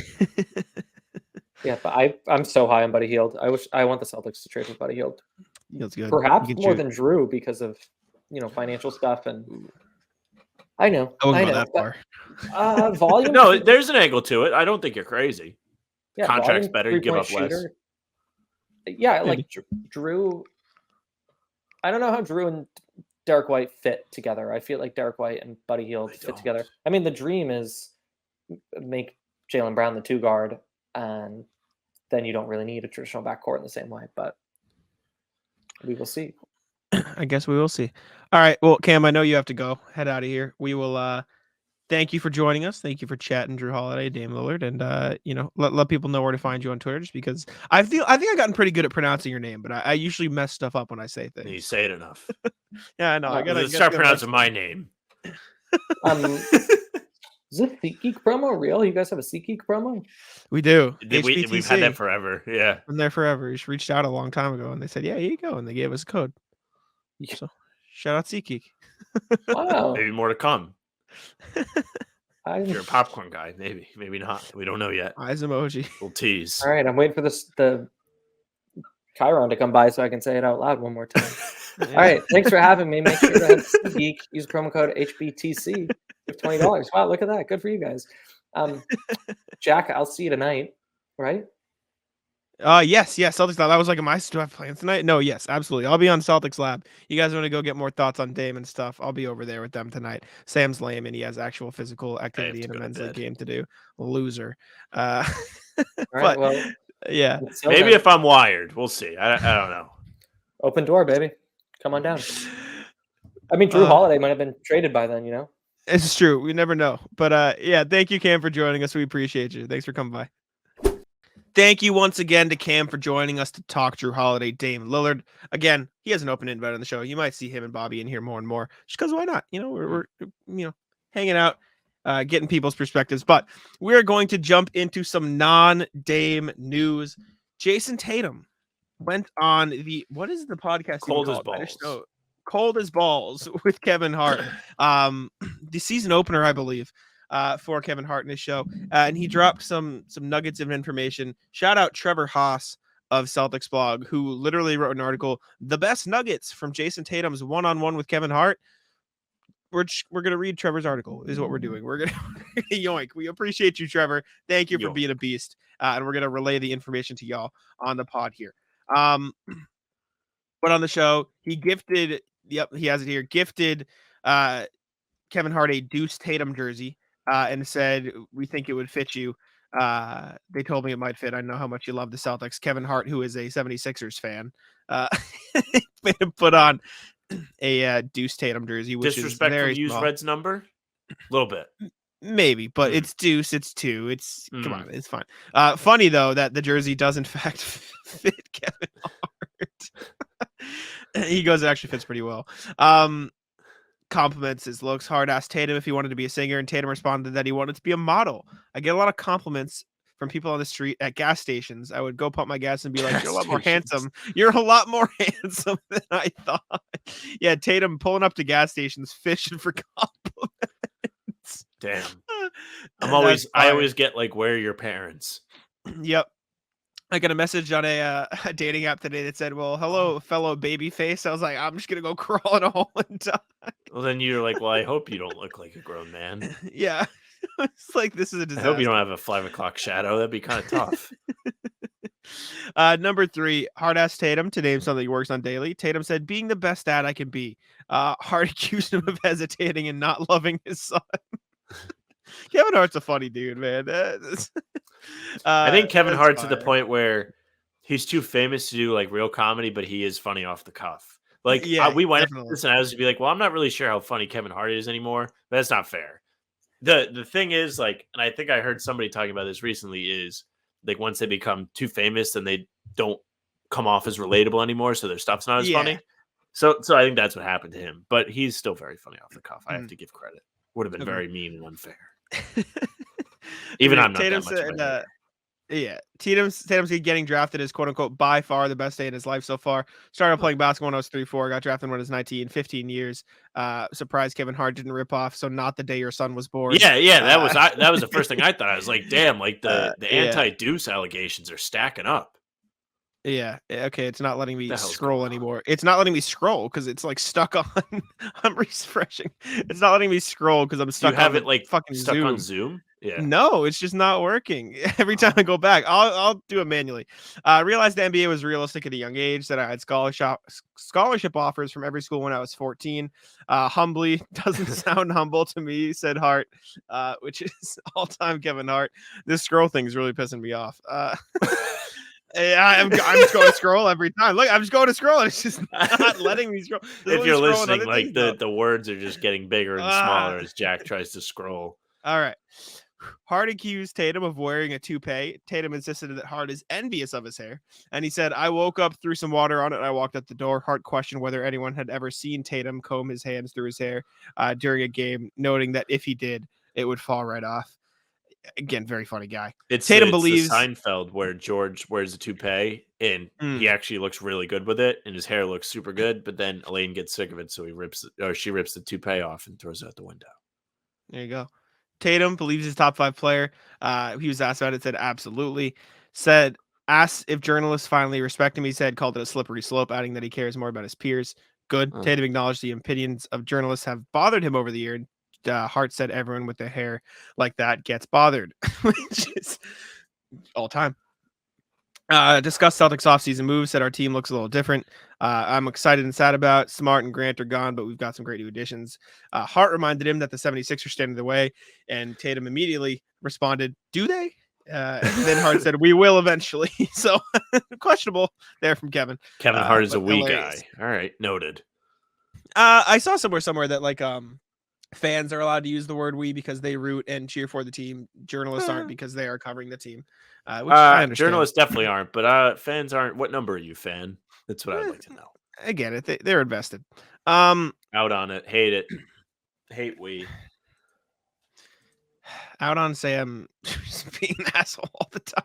Yeah, but I'm so high on Buddy Hield. I want the Celtics to trade with Buddy Hield. Hield's good. Perhaps more than Jrue because of financial stuff, and I know. I wouldn't go that far. Volume. No, there's an angle to it. I don't think you're crazy. Yeah, Contract's volume, better. Give up less. Yeah, like Jrue. I don't know how Jrue and Derek White fit together. I feel like Derek White and Buddy Hield fit together. I mean, the dream is make Jaylen Brown the 2 guard, and then you don't really need a traditional backcourt in the same way. But we will see. I guess we will see. All right. Well, Cam, I know you have to go. Head out of here. We will thank you for joining us. Thank you for chatting Jrue Holiday, Dame Lillard, and let people know where to find you on Twitter, just because I think I've gotten pretty good at pronouncing your name, but I usually mess stuff up when I say things. You say it enough. Yeah, I know. I gotta start pronouncing my name. Is this SeatGeek promo real? You guys have a SeatGeek promo? We do. We've had that forever. Yeah. Been there forever. Just reached out a long time ago, and they said, "Yeah, here you go," and they gave us a code. So shout out SeatGeek. Wow. Maybe more to come. If you're a popcorn guy, maybe not. We don't know yet. Eyes emoji. We'll tease. All right, I'm waiting for the Chiron to come by so I can say it out loud one more time. All right, thanks for having me. Make sure to have SeatGeek. Use promo code HBTC. $20. Wow, look at that. Good for you guys. Jack, I'll see you tonight, right? Yes. Celtics Lab. That was like, do I have plans tonight? No, yes, absolutely. I'll be on Celtics Lab. You guys want to go get more thoughts on Dame and stuff? I'll be over there with them tonight. Sam's lame and he has actual physical activity in a men's league game to do. Loser. All right, well, yeah. Maybe if I'm wired, we'll see. I don't know. Open door, baby. Come on down. I mean, Jrue Holiday might have been traded by then, It's true. We never know. But yeah, thank you, Cam, for joining us. We appreciate you. Thanks for coming by. Thank you once again to Cam for joining us to talk Jrue Holiday, Dame Lillard. Again, he has an open invite on the show. You might see him and Bobby in here more and more, just because why not? We're hanging out, getting people's perspectives. But we're going to jump into some non-Dame news. Jayson Tatum went on what is the podcast? Cold as balls. Cold as balls with Kevin Hart. The season opener, I believe. For Kevin Hart in his show, and he dropped some nuggets of information. Shout out Trevor Haas of Celtics blog, who literally wrote an article, "The best nuggets from Jayson Tatum's one-on-one with Kevin Hart." We're gonna read Trevor's article. Is what we're doing. We're gonna yoink. We appreciate you, Trevor. Thank you for being a beast, and we're gonna relay the information to y'all on the pod here. But on the show, he gifted. Yep, he has it here. Gifted Kevin Hart a Deuce Tatum jersey. And said, we think it would fit you. They told me it might fit. I know how much you love the Celtics. Kevin Hart, who is a 76ers fan, made him put on a Deuce Tatum jersey, which disrespectful is very to use small. Red's number. A little bit. Maybe, but it's Deuce. It's 2. Come on, it's fine. Funny though that the jersey does in fact fit Kevin Hart. He goes, it actually fits pretty well. Compliments his looks. Hart asked Tatum if he wanted to be a singer, and Tatum responded that he wanted to be a model. I get a lot of compliments from people on the street at gas stations. I would go pump my gas and be like, "You're a lot more handsome. You're a lot more handsome than I thought." Yeah, Tatum pulling up to gas stations, fishing for compliments. Damn. I always get like, where are your parents? Yep. I got a message on a dating app today that said, "Well, hello, fellow baby face." I was like, I'm just gonna go crawl in a hole and die. Well, then you're like, well, I hope you don't look like a grown man. Yeah. It's like, this is a disaster. I hope you don't have a 5 o'clock shadow. That'd be kind of tough. Number 3, Hart asked Tatum to name something he works on daily. Tatum said, being the best dad I can be. Hart accused him of hesitating and not loving his son. Kevin Hart's a funny dude, man. I think Kevin Hart's fire. at the point where he's too famous to do like real comedy, but he is funny off the cuff. Like, we went into this and I was to be like, well, I'm not really sure how funny Kevin Hart is anymore. But that's not fair. The thing is, like, and I think I heard somebody talking about this recently, is like once they become too famous, then they don't come off as relatable anymore, so their stuff's not as funny. So I think that's what happened to him. But he's still very funny off the cuff. I have to give credit. Would have been very mean and unfair. Even I'm not Tatum that much of a yeah, Tatum's getting drafted is quote unquote by far the best day in his life so far. Started playing basketball when I was 3-4, got drafted when I was 19, 15 years. Surprised Kevin Hart didn't rip off. So not the day your son was born. Yeah, that was the first thing I thought. I was like, damn, like the anti-Deuce allegations are stacking up. Yeah. Okay. It's not letting me scroll anymore. It's not letting me scroll because it's like stuck on. I'm refreshing. It's not letting me scroll because I'm stuck. You have on it like fucking stuck Zoom. on Zoom. Yeah. No, it's just not working. Every time I go back, I'll do it manually. Realized the NBA was realistic at a young age. That I had scholarship offers from every school when I was 14. Humbly doesn't sound humble to me, said Hart, which is all-time Kevin Hart. This scroll thing is really pissing me off. I'm just going to scroll every time. Look, I'm just going to scroll. And it's just not letting me scroll. If you're listening, like the words are just getting bigger and smaller as Jack tries to scroll. All right. Hart accused Tatum of wearing a toupee. Tatum insisted that Hart is envious of his hair. And he said, I woke up, threw some water on it, and I walked out the door. Hart questioned whether anyone had ever seen Tatum comb his hands through his hair during a game, noting that if he did, it would fall right off. Again, very funny guy. Tatum believes the Seinfeld where George wears a toupee and he actually looks really good with it and his hair looks super good, but then Elaine gets sick of it, so she rips the toupee off and throws it out the window. There you go. Tatum believes he's top 5 player. He was asked about it, said absolutely. Asked if journalists finally respect him. He said, called it a slippery slope, adding that he cares more about his peers. Good. Tatum acknowledged the opinions of journalists have bothered him over the year. Hart said everyone with their hair like that gets bothered, which is all time. Discussed Celtics offseason moves, said our team looks a little different. I'm excited and sad about Smart and Grant are gone, but we've got some great new additions. Hart reminded him that the 76ers are standing in the way, and Tatum immediately responded, do they? And then Hart said, we will eventually. So questionable there from Kevin. Kevin Hart is a wee guy. All right, noted. I saw somewhere that like fans are allowed to use the word we because they root and cheer for the team. Journalists aren't because they are covering the team. Which I understand. Journalists definitely aren't, but fans aren't. What number are you, fan? That's what I'd like to know. I get it. They're invested. Out on it. Hate it. Hate we. Out on Sam just being an asshole all the time.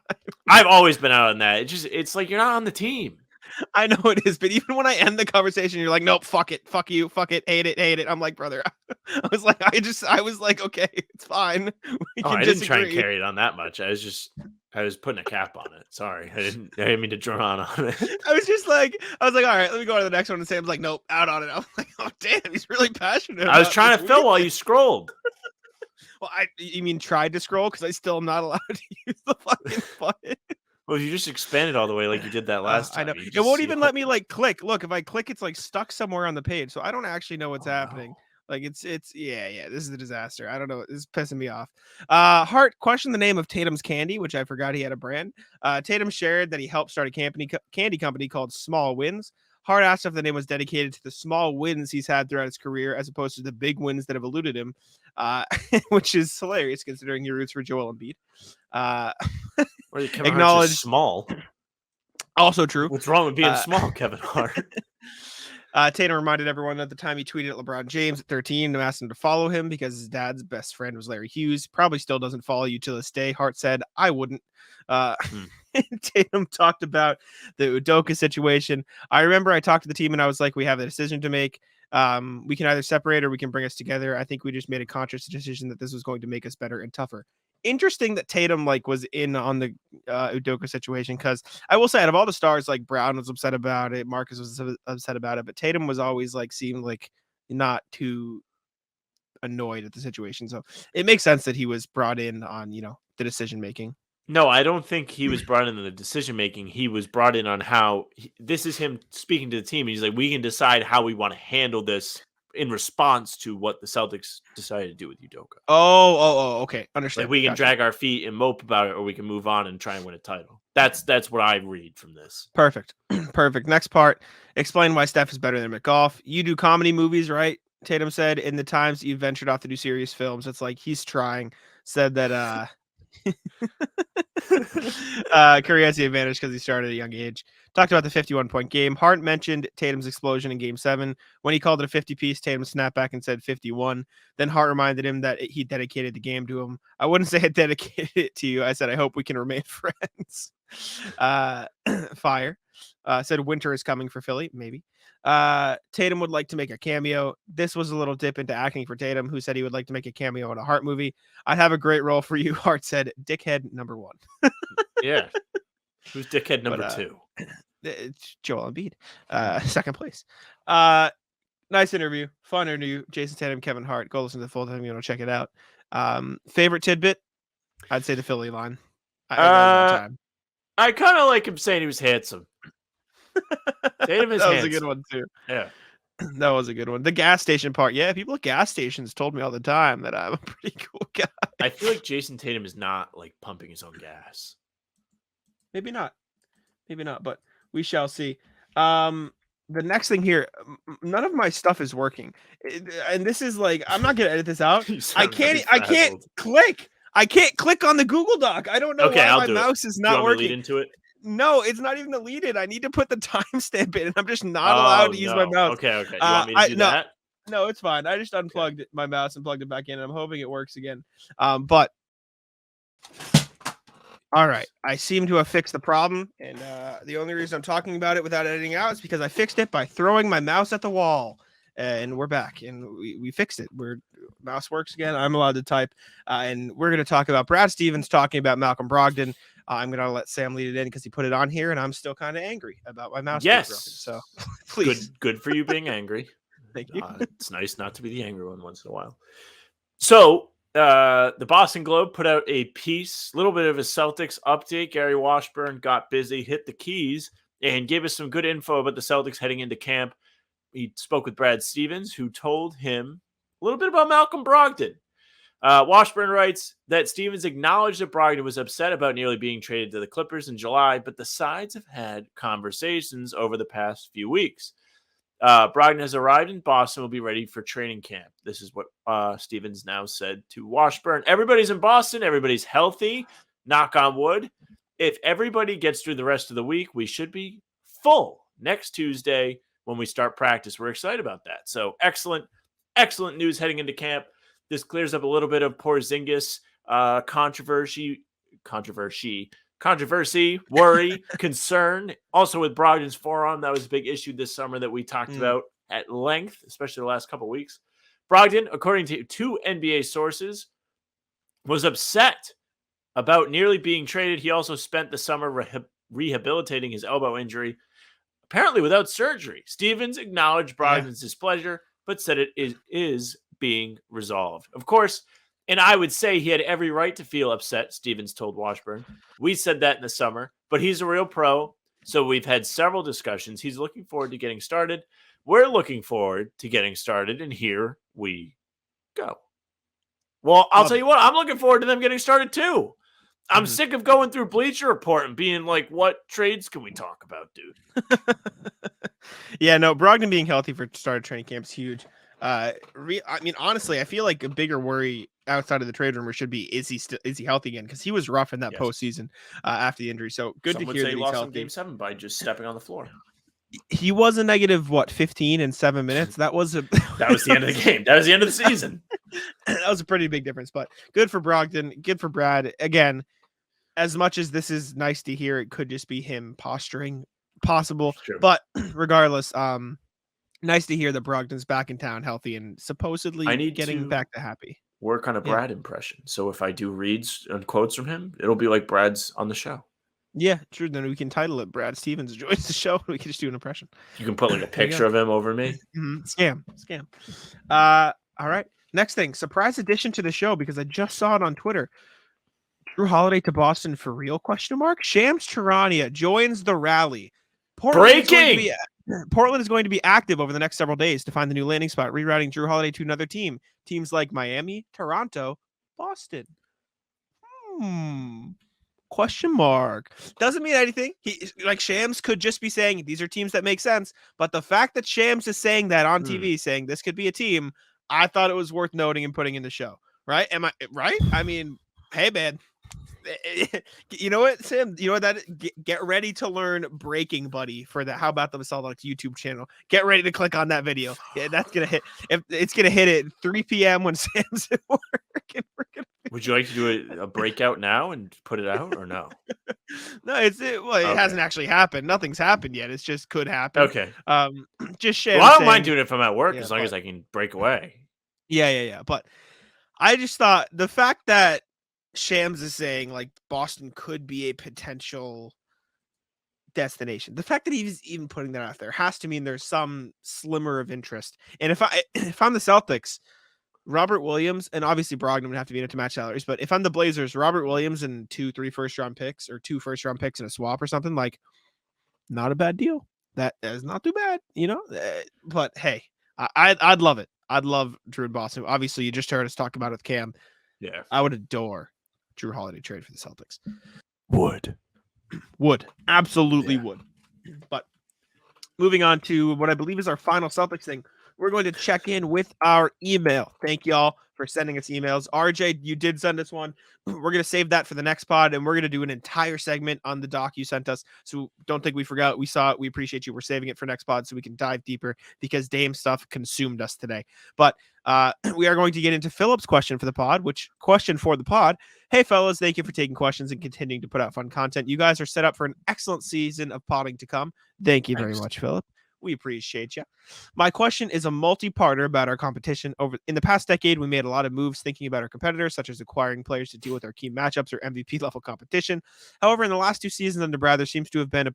I've always been out on that. It's like you're not on the team. I know it is, but even when I end the conversation, you're like, nope, fuck it, fuck you, fuck it, hate it. I'm like, brother, I was like, okay, it's fine. I didn't try and carry it on that much. I was putting a cap on it. Sorry, I didn't mean to draw on it. I was like, all right, let me go on to the next one. And Sam's like, nope, out on it. I was like, oh damn, he's really passionate. I was trying to fill while you scrolled. Well, you mean tried to scroll because I still am not allowed to use the fucking button. Well, you just expanded all the way like you did that last time. I know. It won't even let me like click. Look, if I click, it's like stuck somewhere on the page. So I don't actually know what's happening. Like it's yeah. This is a disaster. I don't know. This is pissing me off. Hart questioned the name of Tatum's candy, which I forgot he had a brand. Tatum shared that he helped start a candy company called Small Wins. Hart asked if the name was dedicated to the small wins he's had throughout his career, as opposed to the big wins that have eluded him, which is hilarious considering your roots for Joel Embiid. Or Kevin Acknowledge Hart's small. Also true. What's wrong with being small, Kevin Hart? Tatum reminded everyone at the time he tweeted at LeBron James at 13 to ask him to follow him because his dad's best friend was Larry Hughes. Probably still doesn't follow you to this day. Hart said, I wouldn't. Tatum talked about the Udoka situation. I remember I talked to the team and I was like, we have a decision to make. We can either separate or we can bring us together. I think we just made a conscious decision that this was going to make us better and tougher. Interesting that Tatum was in on the Udoka situation, because I will say out of all the stars, Brown was upset about it, Marcus was upset about it, but Tatum was always seemed like not too annoyed at the situation. So it makes sense that he was brought in on the decision making. No, I don't think he was brought in on the decision making. He was brought in on how this is him speaking to the team. He's like, we can decide how we want to handle this in response to what the Celtics decided to do with Udoka. Oh, okay. Understand. We can drag our feet and mope about it, or we can move on and try and win a title. That's what I read from this. Perfect. Perfect. Next part. Explain why Steph is better than McGough. You do comedy movies, right? Tatum said, in the times that you ventured off to do serious films. It's like he's trying. Said that Curry has the advantage because he started at a young age. Talked about the 51-point game. Hart mentioned Tatum's explosion in Game 7. When he called it a 50-piece, Tatum snapped back and said 51. Then Hart reminded him that he dedicated the game to him. I wouldn't say I dedicated it to you. I said, I hope we can remain friends. Fire. Said winter is coming for Philly. Maybe. Tatum would like to make a cameo. This was a little dip into acting for Tatum, who said he would like to make a cameo in a Hart movie. I'd have a great role for you. Hart said, dickhead number 1. Yeah. Who's dickhead number 2? It's Joel Embiid. Second place. Nice interview. Fun interview. Jayson Tatum, Kevin Hart. Go listen to the full time. Check it out. Favorite tidbit? I'd say the Philly line. I kind of like him saying he was handsome. Tatum is that was handsome. a good one too. Yeah. That was a good one. The gas station part. Yeah, people at gas stations told me all the time that I'm a pretty cool guy. I feel like Jayson Tatum is not pumping his own gas. Maybe not, but we shall see. The next thing here, none of my stuff is working, and this is I'm not gonna edit this out. I can't click. I can't click on the Google Doc. I don't know why my mouse is not working. Lead into it? No, it's not even deleted. I need to put the timestamp in, and I'm just not allowed to use my mouse. Okay. You want me to do that? No, it's fine. I just unplugged my mouse and plugged it back in, and I'm hoping it works again. But all right, I seem to have fixed the problem, and the only reason I'm talking about it without editing out is because I fixed it by throwing my mouse at the wall. And we're back, and we fixed it. Mouse works again. I'm allowed to type, and we're going to talk about Brad Stevens talking about Malcolm Brogdon. I'm going to let Sam lead it in because he put it on here, and I'm still kind of angry about my mouse. Yes. Broken, so please. Good for you being angry. Thank you. It's nice not to be the angry one once in a while. So the Boston Globe put out a piece, a little bit of a Celtics update. Gary Washburn got busy, hit the keys, and gave us some good info about the Celtics heading into camp. He spoke with Brad Stevens, who told him a little bit about Malcolm Brogdon. Washburn writes that Stevens acknowledged that Brogdon was upset about nearly being traded to the Clippers in July, but the sides have had conversations over the past few weeks. Brogdon has arrived in Boston, will be ready for training camp. This is what Stevens now said to Washburn. Everybody's in Boston. Everybody's healthy. Knock on wood. If everybody gets through the rest of the week, we should be full next Tuesday when we start practice. We're excited about that. So excellent news heading into camp. This clears up a little bit of Porzingis controversy, worry, concern. Also with Brogdon's forearm, that was a big issue this summer that we talked about at length, especially the last couple of weeks. Brogdon, according to 2 NBA sources, was upset about nearly being traded. He also spent the summer rehabilitating his elbow injury, apparently without surgery. Stevens acknowledged Brogdon's displeasure, but said it is being resolved. Of course, and I would say he had every right to feel upset, Stevens told Washburn. We said that in the summer, but he's a real pro, so we've had several discussions. He's looking forward to getting started, we're looking forward to getting started, and here we go. Well, I'll tell you what, I'm looking forward to them getting started too. I'm sick of going through Bleacher Report and being like, what trades can we talk about, dude? Yeah, no, Brogdon being healthy for start of training camp is huge. I mean, honestly, I feel like a bigger worry outside of the trade rumor should be, is he healthy again? Because he was rough in that postseason after the injury. So good to hear that he's lost healthy. In Game 7 by just stepping on the floor. He was a negative 15 in 7 minutes. That was the end of the game. That was the end of the season. That was a pretty big difference. But good for Brogdon. Good for Brad. Again, as much as this is nice to hear, it could just be him posturing. Possible, sure. But regardless, nice to hear that Brogdon's back in town, healthy, and supposedly getting back to happy. Work on a Brad impression. So if I do reads and quotes from him, it'll be like Brad's on the show. Yeah, true. Then we can title it "Brad Stevens joins the show." We can just do an impression. You can put like a picture of him over me. Scam. All right. Next thing, surprise addition to the show because I just saw it on Twitter. Jrue Holiday to Boston for real? ? Shams Charania joins the rally. Breaking! Portland is going to be active over the next several days to find the new landing spot, rerouting Jrue Holiday to another team. Teams like Miami, Toronto, Boston. ? Doesn't mean anything. Shams could just be saying these are teams that make sense. But the fact that Shams is saying that on TV, saying this could be a team, I thought it was worth noting and putting in the show. Right? Am I right? I mean, hey, man. You know what, Sam? You know what get ready to learn Breaking Buddy for that. How about the Celtics YouTube channel? Get ready to click on that video. Yeah, that's gonna hit. It's gonna hit at 3 p.m. when Sam's at work. Would you like to do a breakout now and put it out or no? No, it hasn't actually happened. Nothing's happened yet. It's just could happen. Okay. Just Shams. Well, I don't mind doing it from at work as long as I can break away. Yeah. But I just thought the fact that Shams is saying like Boston could be a potential destination. The fact that he's even putting that out there has to mean there's some slimmer of interest. And if I'm the Celtics, Robert Williams, and obviously Brogdon would have to be in it to match salaries, but if I'm the Blazers, Robert Williams and 2-3 first-round picks or 2 first-round picks in a swap or something, like, not a bad deal. That is not too bad, you know? But hey, I'd love it. I'd love Jrue in Boston. Obviously, you just heard us talk about it with Cam. Yeah. I would adore Jrue Holiday trade for the Celtics. Would. Absolutely would. But moving on to what I believe is our final Celtics thing, we're going to check in with our email. Thank y'all for sending us emails. RJ, you did send us one. We're going to save that for the next pod, and we're going to do an entire segment on the doc you sent us. So don't think we forgot. We saw it. We appreciate you. We're saving it for next pod so we can dive deeper because Dame stuff consumed us today. But we are going to get into Philip's question for the pod, Hey, fellas, thank you for taking questions and continuing to put out fun content. You guys are set up for an excellent season of podding to come. Thank you very much, Philip. We appreciate you. My question is a multi-parter about our competition. In the past decade, we made a lot of moves thinking about our competitors, such as acquiring players to deal with our key matchups or MVP level competition. However, in the last 2 seasons under Brad, there seems to have been a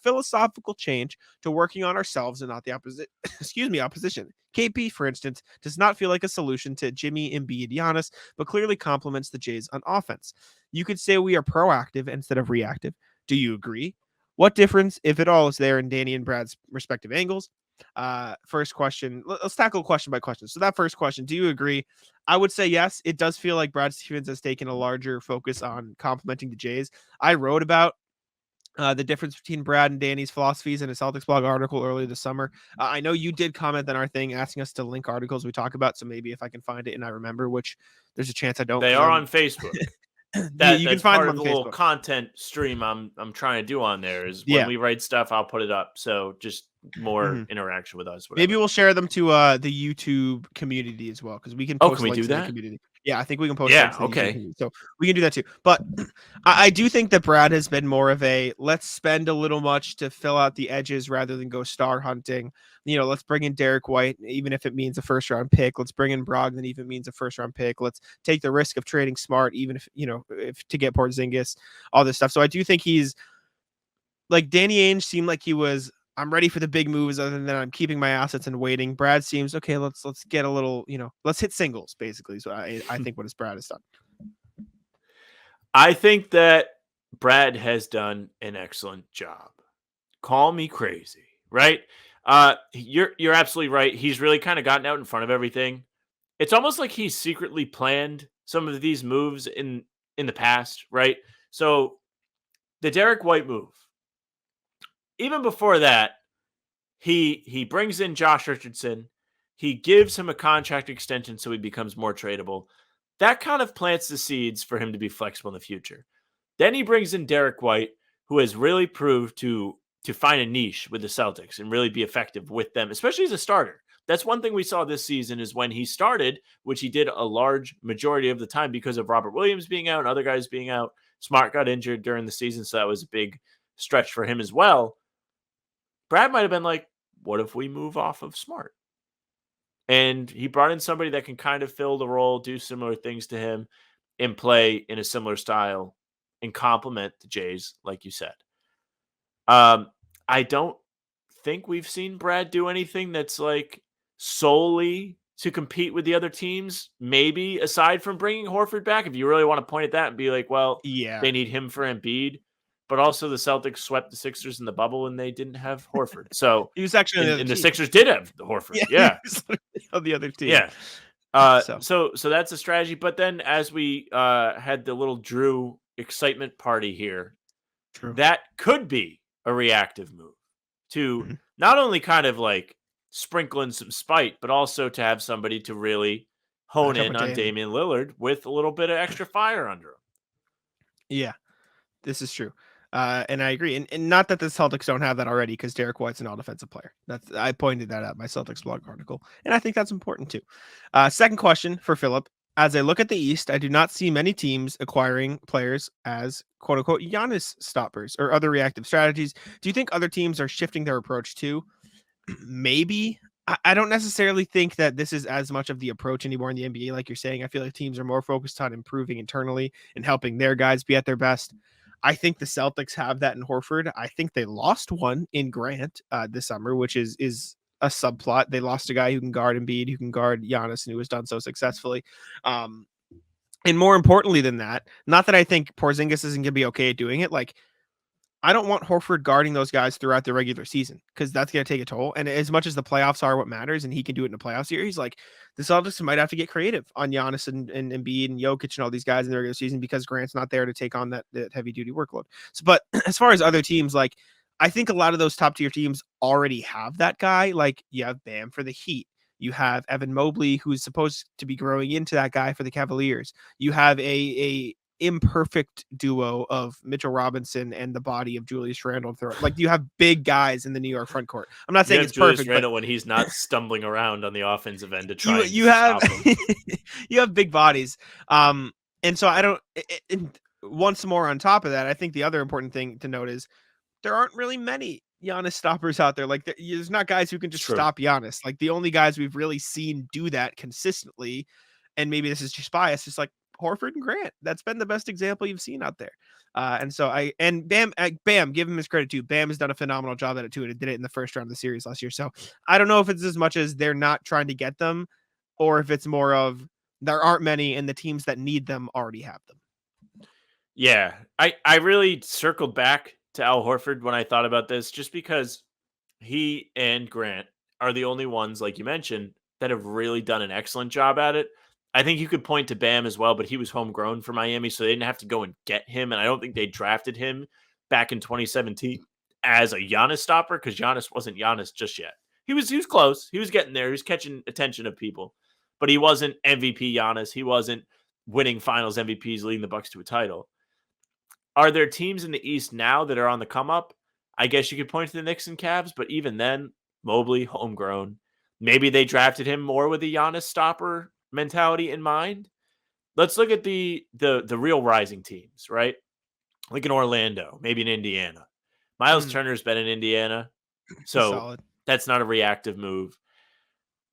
philosophical change to working on ourselves and not the opposition. KP, for instance, does not feel like a solution to Jimmy, Embiid, Giannis, but clearly complements the Jays on offense. You could say we are proactive instead of reactive. Do you agree? What difference, if at all, is there in Danny and Brad's respective angles? First question. Let's tackle question by question. So that first question, do you agree? I would say yes. It does feel like Brad Stevens has taken a larger focus on complementing the Jays. I wrote about the difference between Brad and Danny's philosophies in a Celtics blog article earlier this summer. I know you did comment on our thing asking us to link articles we talk about. So maybe if I can find it and I remember, which there's a chance I don't. They are on Facebook. You can find part them of on the Facebook. little content stream I'm trying to do on there is when we write stuff, I'll put it up. So just more interaction with us. Whatever. Maybe we'll share them to the YouTube community as well because we can post links to the community. Yeah, I think we can post links to the YouTube, so we can do that too. But I do think that Brad has been more of a let's spend a little much to fill out the edges rather than go star hunting. You know, let's bring in Derek White, even if it means a first round pick. Let's bring in Brogdon, even if it means a first round pick. Let's take the risk of trading Smart, even if to get Porzingis, all this stuff. So I do think he's like Danny Ainge seemed like he was. I'm ready for the big moves other than I'm keeping my assets and waiting. Brad seems okay. Let's get a little, let's hit singles basically. So I think what Brad has done. I think that Brad has done an excellent job. Call me crazy, right? You're absolutely right. He's really kind of gotten out in front of everything. It's almost like he secretly planned some of these moves in the past, right? So the Derek White move, even before that, he brings in Josh Richardson. He gives him a contract extension so he becomes more tradable. That kind of plants the seeds for him to be flexible in the future. Then he brings in Derek White, who has really proved to find a niche with the Celtics and really be effective with them, especially as a starter. That's one thing we saw this season is when he started, which he did a large majority of the time because of Robert Williams being out and other guys being out. Smart got injured during the season, so that was a big stretch for him as well. Brad might have been like, what if we move off of Smart? And he brought in somebody that can kind of fill the role, do similar things to him, and play in a similar style and complement the Jays, like you said. I don't think we've seen Brad do anything that's like solely to compete with the other teams. Maybe aside from bringing Horford back, if you really want to point at that and be like, well, they need him for Embiid. But also the Celtics swept the Sixers in the bubble and they didn't have Horford. So he was actually and the Sixers did have the Horford. Yeah. On the other team. Yeah. So that's a strategy. But then as we had the little Jrue excitement party here, that could be a reactive move to not only kind of like sprinkle in some spite, but also to have somebody to really hone in on Damian Lillard with a little bit of extra fire under him. Yeah, this is true. And I agree. And not that the Celtics don't have that already, because Derek White's an all-defensive player. I pointed that out in my Celtics blog article. And I think that's important too. Second question for Philip. As I look at the East, I do not see many teams acquiring players as quote-unquote Giannis stoppers or other reactive strategies. Do you think other teams are shifting their approach too? Maybe. I don't necessarily think that this is as much of the approach anymore in the NBA, like you're saying. I feel like teams are more focused on improving internally and helping their guys be at their best. I think the Celtics have that in Horford. I think they lost one in Grant this summer, which is a subplot. They lost a guy who can guard Embiid, who can guard Giannis, and who has done so successfully. And more importantly than that, not that I think Porzingis isn't going to be okay at doing it. Like, I don't want Horford guarding those guys throughout the regular season because that's going to take a toll. And as much as the playoffs are what matters, and he can do it in a playoff series, like the Celtics might have to get creative on Giannis and Embiid and Jokic and all these guys in the regular season because Grant's not there to take on that heavy duty workload. So, but as far as other teams, like I think a lot of those top tier teams already have that guy. Like you have Bam for the Heat. You have Evan Mobley, who's supposed to be growing into that guy for the Cavaliers. You have a imperfect duo of Mitchell Robinson and the body of Julius Randle. Like you have big guys in the New York front court. I'm not saying it's Julius perfect. Randle when he's not stumbling around on the offensive end to try. You have you have big bodies. And so I don't. And once more on top of that, I think the other important thing to note is there aren't really many Giannis stoppers out there. Like there's not guys who can just stop Giannis. Like the only guys we've really seen do that consistently, and maybe this is just bias, is like Horford and Grant. That's been the best example you've seen out there. And so Bam, give him his credit too. Bam has done a phenomenal job at it too. And it did it in the first round of the series last year. So I don't know if it's as much as they're not trying to get them or if it's more of there aren't many and the teams that need them already have them. Yeah. I really circled back to Al Horford when I thought about this, just because he and Grant are the only ones, like you mentioned, that have really done an excellent job at it. I think you could point to Bam as well, but he was homegrown for Miami, so they didn't have to go and get him. And I don't think they drafted him back in 2017 as a Giannis stopper because Giannis wasn't Giannis just yet. He was close. He was getting there. He was catching attention of people, but he wasn't MVP Giannis. He wasn't winning Finals MVPs, leading the Bucks to a title. Are there teams in the East now that are on the come up? I guess you could point to the Knicks and Cavs, but even then, Mobley, homegrown. Maybe they drafted him more with a Giannis stopper mentality in mind. Let's look at the real rising teams, right? Like in Orlando, maybe in Indiana. Miles Turner's been in Indiana, so that's not a reactive move.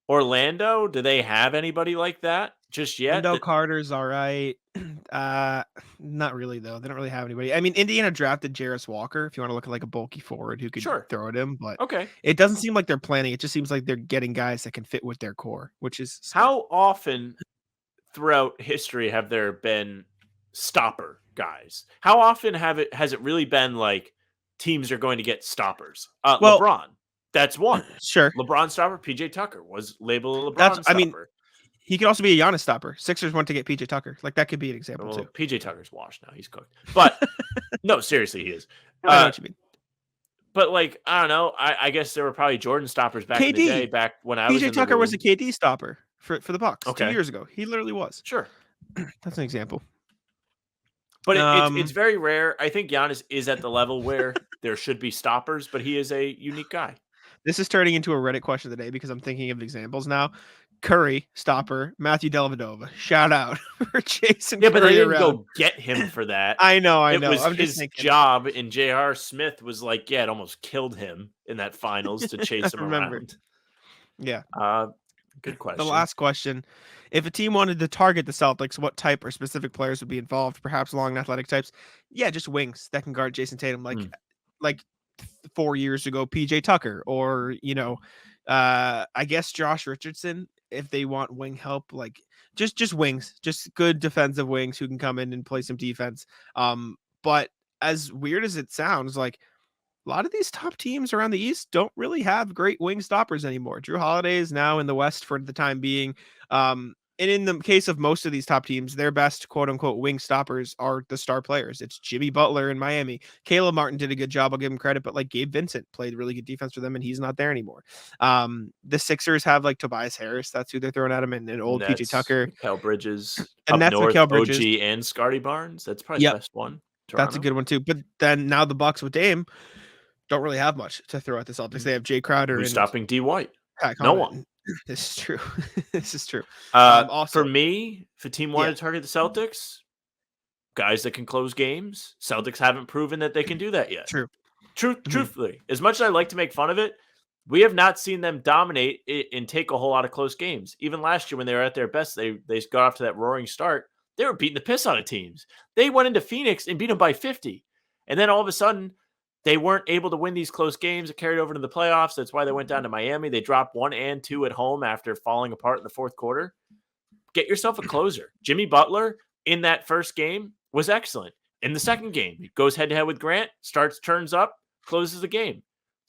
Orlando, do they have anybody like that just yet? Wendell Carter's all right. Not really though. They don't really have anybody. I mean, Indiana drafted Jarris Walker. If you want to look at like a bulky forward who could throw at him, but it doesn't seem like they're planning. It just seems like they're getting guys that can fit with their core, which is how often throughout history have there been stopper guys? How often has it really been like teams are going to get stoppers? LeBron. That's one. Sure. LeBron stopper. PJ Tucker was labeled a LeBron stopper. I mean, he could also be a Giannis stopper. Sixers want to get PJ Tucker. Like, that could be an example too. PJ Tucker's washed now. He's cooked. But no, seriously, he is. I know what you mean. But like, I don't know. I guess there were probably Jordan stoppers back in the day. Back when I was in PJ Tucker was a KD stopper for the Bucks 2 years ago. He literally was. Sure. That's an example. But it's very rare. I think Giannis is at the level where there should be stoppers, but he is a unique guy. This is turning into a Reddit question of the day because I'm thinking of examples now. Curry, stopper, Matthew Dellavedova. Shout out for Jayson. Yeah, but they didn't go get him for that. I know. It was his job, and J.R. Smith was like, it almost killed him in that finals to chase him around. Yeah. Good question. The last question. If a team wanted to target the Celtics, what type or specific players would be involved? Perhaps long and athletic types? Yeah, just wings that can guard Jayson Tatum. Like 4 years ago, PJ Tucker, or, I guess Josh Richardson, if they want wing help, like just wings, just good defensive wings who can come in and play some defense. But as weird as it sounds, like a lot of these top teams around the East don't really have great wing stoppers anymore. Jrue Holiday is now in the West for the time being. And in the case of most of these top teams, their best quote unquote wing stoppers are the star players. It's Jimmy Butler in Miami. Caleb Martin did a good job. I'll give him credit, but like Gabe Vincent played really good defense for them and he's not there anymore. The Sixers have like Tobias Harris. That's who they're throwing at him, and old PJ Tucker. Kel Bridges. And that's north, Kel Bridges. OG and Scotty Barnes. That's probably the best one. Toronto. That's a good one too. But then now the Bucks with Dame don't really have much to throw at the Celtics. They have Jay Crowder. Who's stopping D White? No one. This is true. This is true. For me, if a team wanted to target the Celtics, guys that can close games, Celtics haven't proven that they can do that yet. Truthfully, as much as I like to make fun of it, we have not seen them dominate and take a whole lot of close games. Even last year when they were at their best, they got off to that roaring start. They were beating the piss out of teams. They went into Phoenix and beat them by 50. And then all of a sudden, they weren't able to win these close games. It carried over to the playoffs. That's why they went down to Miami. They dropped 1 and 2 at home after falling apart in the fourth quarter. Get yourself a closer. Jimmy Butler in that first game was excellent. In the second game, he goes head-to-head with Grant, turns up, closes the game.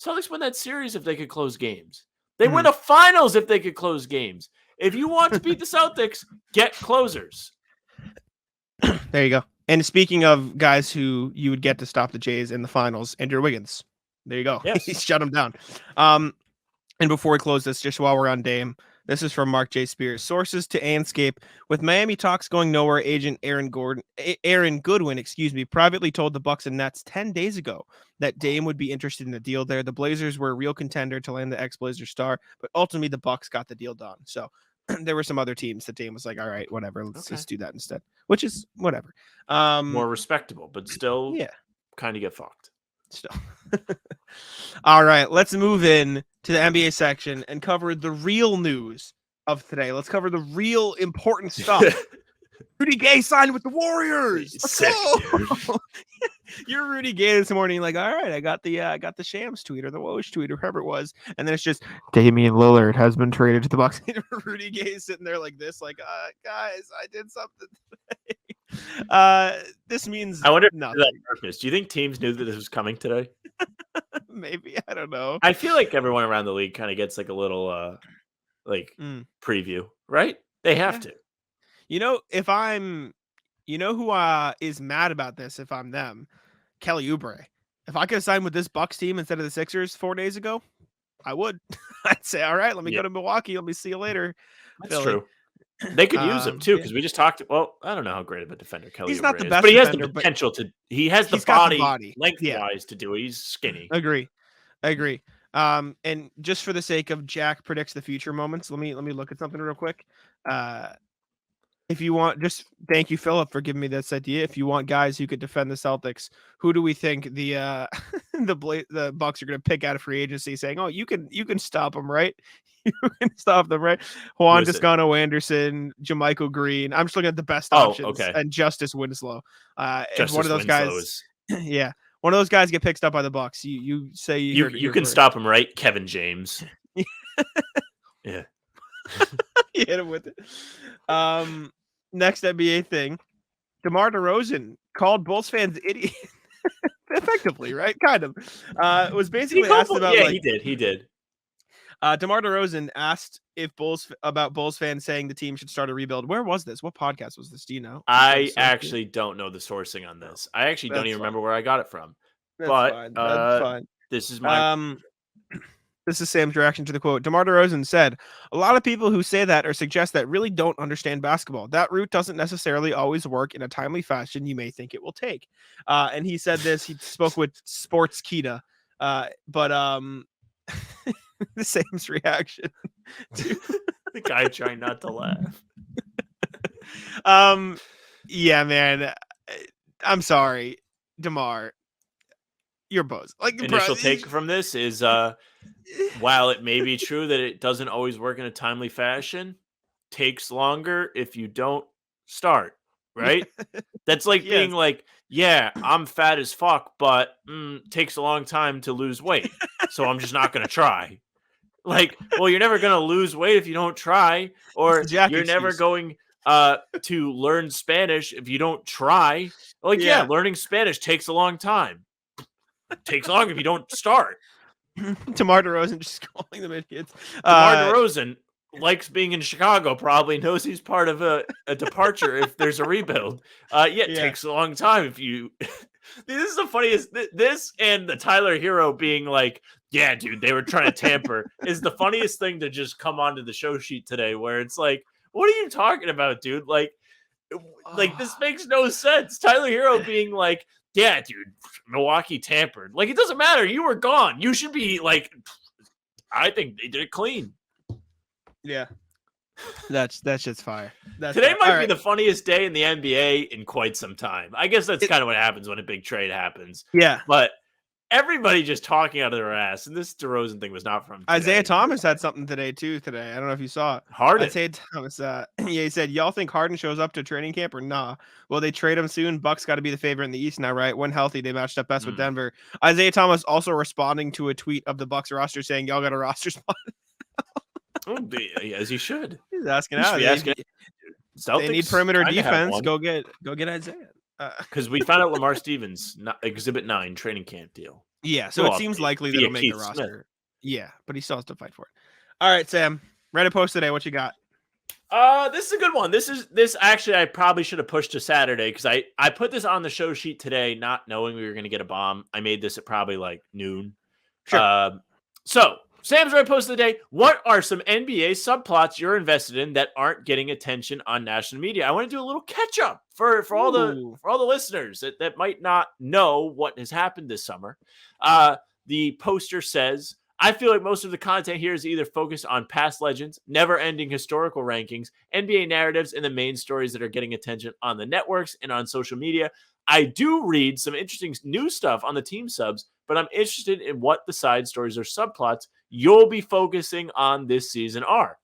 Celtics win that series if they could close games. They win a finals if they could close games. If you want to beat the Celtics, get closers. There you go. And speaking of guys who you would get to stop the Jays in the finals, Andrew Wiggins. There you go. Yes. He shut him down. And before we close this, just while we're on Dame, this is from Mark J. Spears. Sources to Anscape. With Miami talks going nowhere, agent Aaron Goodwin, privately told the Bucks and Nets 10 days ago that Dame would be interested in the deal there. The Blazers were a real contender to land the ex-Blazer star, but ultimately the Bucks got the deal done. So there were some other teams that Dame was like, all right, whatever, let's just do that instead, which is whatever. More respectable, but still kind of get fucked. Still. All right, let's move in to the NBA section and cover the real news of today. Let's cover the real important stuff. Rudy Gay signed with the Warriors. Let's go. You're Rudy Gay this morning, like, all right, I got the Shams tweet or the Woj tweet or whoever it was, and then it's just Damian Lillard has been traded to the Bucks. Rudy Gay is sitting there like this, like, guys, I did something today. This means I wonder nothing. That purpose. Do you think teams knew that this was coming today? Maybe, I don't know. I feel like everyone around the league kind of gets like a little preview, right? They have to. If I'm, who is mad about this? If I'm them, Kelly Oubre. If I could have signed with this Bucks team instead of the Sixers 4 days ago, I would. I'd say, all right, let me go to Milwaukee. Let me see you later. That's true. They could use him too because we just talked. Well, I don't know how great of a defender Kelly He's Oubre not the is, best, but he has defender, the potential to. He has the body lengthwise to do it. He's skinny. I agree. And just for the sake of Jack predicts the future moments, let me look at something real quick. If you want, just thank you, Philip, for giving me this idea. If you want guys who could defend the Celtics, who do we think the the Bucks are going to pick out of free agency, saying, "Oh, you can stop them, right? You can stop them, right?" Juan Toscano Anderson, Jermichael Green. I'm just looking at the best options, and Justice Winslow. If one of those guys, one of those guys get picked up by the Bucks, you say you can stop him, right? Kevin James. Yeah. You hit him with it. Next NBA thing, DeMar DeRozan called Bulls fans idiot. Effectively, right? Kind of. It was basically asked about. Yeah, he did. DeMar DeRozan asked if about Bulls fans saying the team should start a rebuild. Where was this? What podcast was this? Do you know? I actually don't know the sourcing on this. I actually don't even remember where I got it from. That's but fine. That's fine. This is my This is Sam's reaction to the quote. DeMar DeRozan said, "A lot of people who say that or suggest that really don't understand basketball. That route doesn't necessarily always work in a timely fashion you may think it will take." And he said this. He spoke with Sports Kita, but the Sam's reaction to the guy trying not to laugh. Yeah, man. I'm sorry, DeMar. You're both like initial take from this is while it may be true that it doesn't always work in a timely fashion, takes longer if you don't start, right? That's like being like, yeah, I'm fat as fuck, but takes a long time to lose weight, so I'm just not gonna try. Like, well, you're never gonna lose weight if you don't try, or you're never going to learn Spanish if you don't try. Like, yeah, learning Spanish takes a long time. Takes long if you don't start. DeMar DeRozan just calling them idiots. DeMar DeRozan likes being in Chicago, probably knows he's part of a departure if there's a rebuild. It takes a long time if you... This is the funniest... This and the Tyler Hero being like, yeah, dude, they were trying to tamper is the funniest thing to just come onto the show sheet today, where it's like, what are you talking about, dude? Like this makes no sense. Tyler Hero being like, yeah, dude, Milwaukee tampered. Like, it doesn't matter. You were gone. You should be like, I think they did it clean. Yeah. That's just fire. Today might be the funniest day in the NBA in quite some time. I guess that's kind of what happens when a big trade happens. Yeah. But everybody just talking out of their ass. And this DeRozan thing was not from today. Isaiah Thomas had something today. I don't know if you saw it. Harden. Isaiah Thomas, he said, y'all think Harden shows up to training camp or nah? Well, they trade him soon. Bucks got to be the favorite in the East now, right? When healthy, they matched up best with Denver. Isaiah Thomas also responding to a tweet of the Bucks roster saying, y'all got a roster spot. As he should. He's asking out. They need perimeter defense. Go get Isaiah. Because we found out Lamar Stevens, Exhibit 9 training camp deal. Yeah, so it seems likely that he'll make the roster. Smith. Yeah, but he still has to fight for it. All right, Sam. Reddit post today. What you got? This is a good one. This actually I probably should have pushed to Saturday because I put this on the show sheet today, not knowing we were going to get a bomb. I made this at probably like noon. Sure. So Sam's Reddit post of the day. What are some NBA subplots you're invested in that aren't getting attention on national media? I want to do a little catch up for all the listeners that might not know what has happened this summer. The poster says, I feel like most of the content here is either focused on past legends, never-ending historical rankings, NBA narratives, and the main stories that are getting attention on the networks and on social media. I do read some interesting new stuff on the team subs, but I'm interested in what the side stories or subplots you'll be focusing on this season are.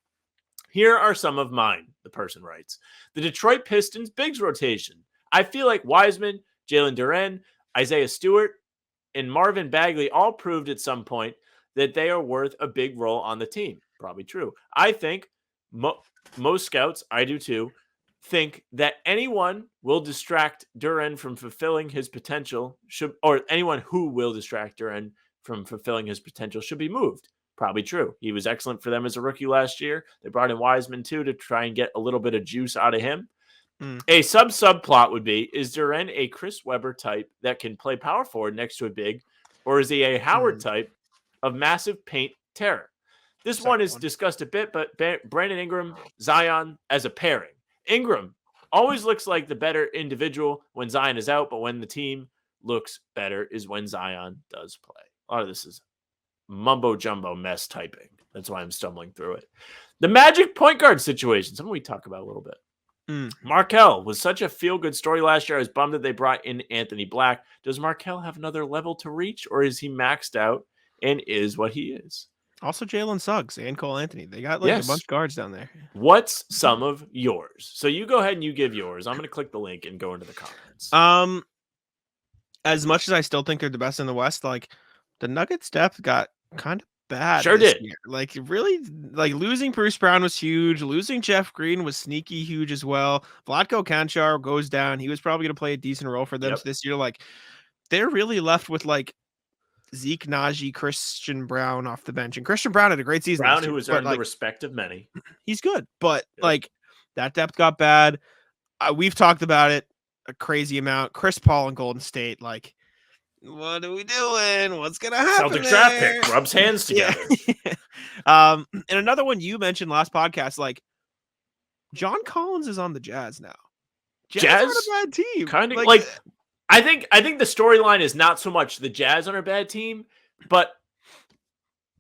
Here are some of mine, the person writes. The Detroit Pistons bigs rotation. I feel like Wiseman, Jalen Duren, Isaiah Stewart, and Marvin Bagley all proved at some point that they are worth a big role on the team. Probably true. I think most scouts, I do too, think that anyone will distract Duren from fulfilling his potential or anyone who will distract Duren from fulfilling his potential should be moved. Probably true. He was excellent for them as a rookie last year. They brought in Wiseman too to try and get a little bit of juice out of him. A subplot would be, is Duren a Chris Webber type that can play power forward next to a big, or is he a Howard type of massive paint terror? This one is discussed a bit, but Brandon Ingram, Zion as a pairing. Ingram always looks like the better individual when Zion is out, but when the team looks better is when Zion does play. A lot of this is mumbo jumbo mess typing. That's why I'm stumbling through it. The Magic point guard situation, something we talk about a little bit. Markelle was such a feel-good story last year. I was bummed that they brought in Anthony Black. Does Markelle have another level to reach, or is he maxed out and is what he is? Also, Jalen Suggs and Cole Anthony. They got a bunch of guards down there. What's some of yours? So you go ahead and you give yours. I'm going to click the link and go into the comments. As much as I still think they're the best in the West, like the Nuggets depth got kind of bad. Sure did. Year. Like really, like losing Bruce Brown was huge. Losing Jeff Green was sneaky huge as well. Vlatko Kanchar goes down. He was probably going to play a decent role for them this year. Like they're really left with like Zeke, Najee, Christian Brown off the bench, and Christian Brown had a great season. Brown, who has earned the respect of many. He's good, but like that depth got bad. We've talked about it a crazy amount. Chris Paul and Golden State, like, what are we doing? What's gonna happen? Celtics draft pick rubs hands together. Yeah. And another one you mentioned last podcast, like John Collins is on the Jazz now. Jazz aren't a bad team. Kind of like I think the storyline is not so much the Jazz are a bad team, but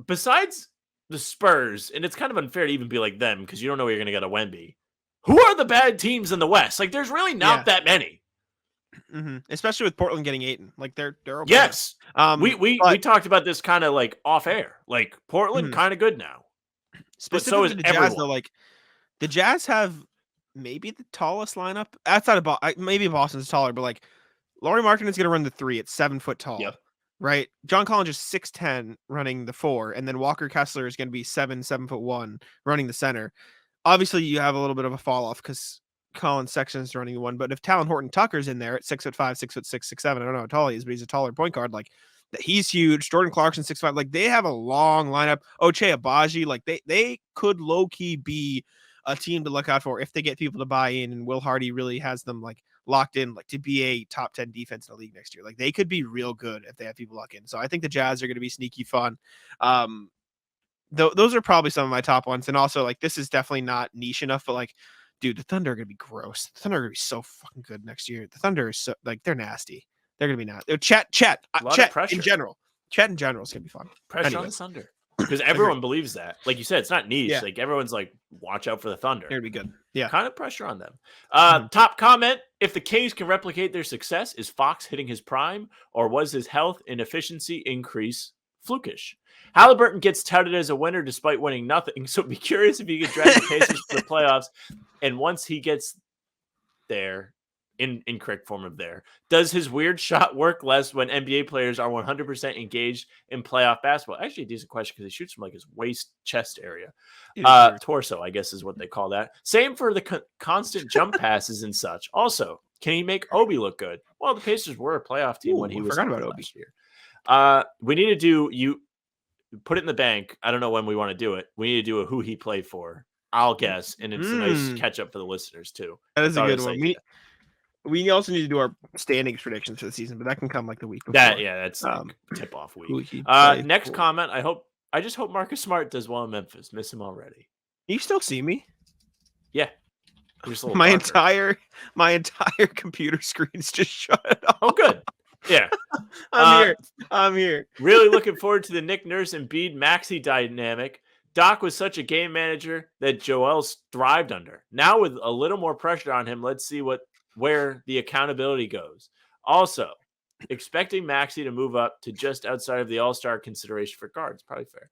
besides the Spurs, and it's kind of unfair to even be like them because you don't know where you're going to get a Wemby. Who are the bad teams in the West? Like, there's really not that many. Mm-hmm. Especially with Portland getting Ayton. Like, they're okay. Yes. We talked about this kind of like off air. Like, Portland kind of good now. But so is the everyone. Jazz, though, like, the Jazz have maybe the tallest lineup outside of maybe Boston's taller, but like Lauri Markkanen is going to run the 3 at 7 foot tall. Yep. Right. John Collins is 6'10" running the 4, and then Walker Kessler is going to be 7'1" running the center. Obviously, you have a little bit of a fall off because Colin Sexton's running the 1, but if Talon Horton Tucker's in there at 6'5", 6'6", 6'7", I don't know how tall he is, but he's a taller point guard. Like he's huge. Jordan Clarkson 6'5". Like they have a long lineup. Ochai Agbaji, like they could low key be a team to look out for if they get people to buy in, and Will Hardy really has them like locked in, like to be a top 10 defense in the league next year. Like they could be real good if they have people lock in. So I think the Jazz are going to be sneaky fun. Those are probably some of my top ones. And also like, this is definitely not niche enough, but like, dude, the Thunder are going to be gross. The Thunder are going to be so fucking good next year. The Thunder is so like, they're nasty. They're going to be nasty. Chet in general. Chet in general is going to be fun. Pressure on the Thunder. Because everyone believes that. Like you said, it's not niche. Yeah. Like everyone's like, watch out for the Thunder. They're going to be good. Yeah. Kind of pressure on them. Top comment. If the Kings can replicate their success, is Fox hitting his prime, or was his health and efficiency increase flukish? Halliburton gets touted as a winner despite winning nothing. So be curious if he can drag the Pacers to the playoffs. And once he gets there, in correct form of there, does his weird shot work less when NBA players are 100% engaged in playoff basketball? Actually, a decent question because he shoots from like his waist chest area. Torso, I guess is what they call that. Same for the constant jump passes and such. Also, can he make Obi look good? Well, the Pacers were a playoff team when he was forgot about Obi last year. We need to do, you put it in the bank. I don't know when we want to do it. We need to do a who he played for. I'll guess. And it's a nice catch up for the listeners too. That is a good one. We also need to do our standings predictions for the season, but that can come like the week before. That's like tip off week. Next comment. I just hope Marcus Smart does well in Memphis. Miss him already. You still see me? Yeah. My entire computer screen's just shut off. Oh, good. Yeah. I'm here. Really looking forward to the Nick Nurse and Embiid Maxey dynamic. Doc was such a game manager that Joel thrived under. Now with a little more pressure on him, let's see where the accountability goes. Also, expecting Maxey to move up to just outside of the All-Star consideration for guards. Probably fair.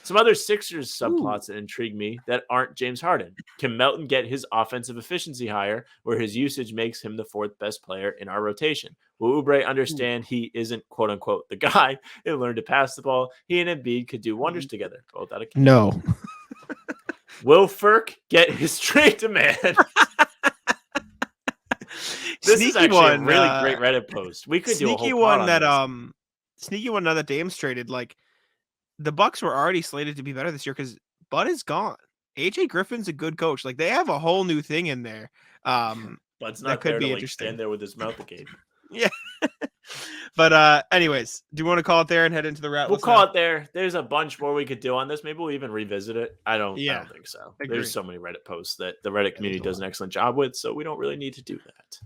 Some other Sixers subplots that intrigue me that aren't James Harden. Can Melton get his offensive efficiency higher where his usage makes him the 4th best player in our rotation? Will Oubre understand he isn't, quote unquote, the guy and learn to pass the ball? He and Embiid could do wonders together. Both out of no. Will Furk get his straight demand? This is actually a really great Reddit post. We could do a whole one that sneaky one now that Dame's traded. Like the Bucks were already slated to be better this year because Bud is gone. AJ Griffin's a good coach. Like they have a whole new thing in there. Bud's not there to like stand there with his mouth again. Yeah. But anyways, do you want to call it there and head into the rat? We'll call it there. There's a bunch more we could do on this. Maybe we'll even revisit it. I don't think so. Agreed. There's so many Reddit posts that the Reddit community does an excellent job with, so we don't really need to do that.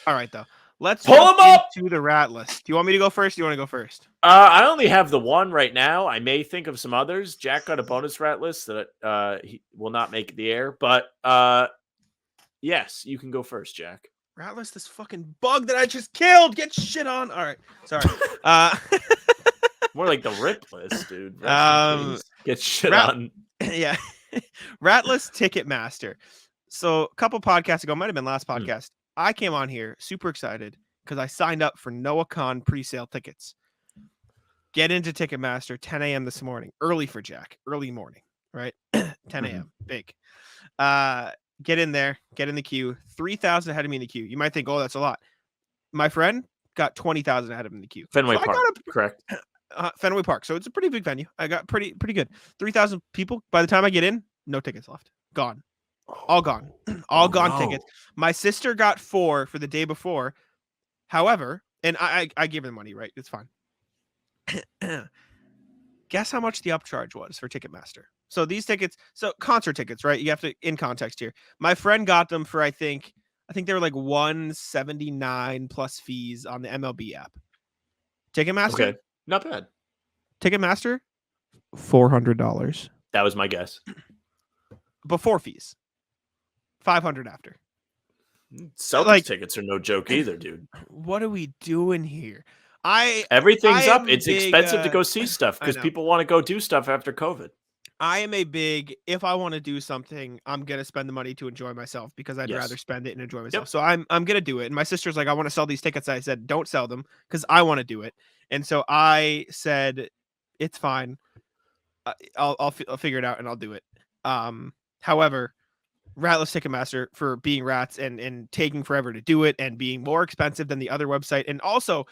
All right, though. Let's pull them up to the rat list. Do you want me to go first? Do you want to go first? I only have the one right now. I may think of some others. Jack got a bonus rat list that he will not make the air, but yes, you can go first, Jack. Rat list, this fucking bug that I just killed. Get shit on. All right, sorry. More like the rip list, dude. Get shit on. Yeah, rat list Ticketmaster. So a couple podcasts ago, might have been last podcast. I came on here super excited because I signed up for Noah Khan pre-sale tickets. Get into Ticketmaster 10 a.m. this morning. Early for Jack. Early morning, right? 10 a.m. Big. Get in there. Get in the queue. 3,000 ahead of me in the queue. You might think, oh, that's a lot. My friend got 20,000 ahead of him in the queue. Fenway Park, correct? Fenway Park. So it's a pretty big venue. I got pretty good. 3,000 people. By the time I get in, no tickets left. Gone. All gone. All gone tickets. My sister got 4 for the day before. However, and I gave her the money, right? It's fine. Guess how much the upcharge was for Ticketmaster? So these tickets, so concert tickets, right? You have to, in context here. My friend got them for, I think they were like $179 plus fees on the MLB app. Ticketmaster? Okay, not bad. Ticketmaster? $400. That was my guess. Before fees. $500 after. Celtics tickets are no joke either, dude. What are we doing here? Everything's up. It's expensive to go see stuff because people want to go do stuff after COVID. I am a big, if I want to do something, I'm going to spend the money to enjoy myself because I'd rather spend it and enjoy myself. Yep. So I'm going to do it. And my sister's like, I want to sell these tickets. I said, don't sell them because I want to do it. And so I said, it's fine. I'll figure it out and I'll do it. However, Ratless Ticketmaster for being rats and taking forever to do it and being more expensive than the other website. And also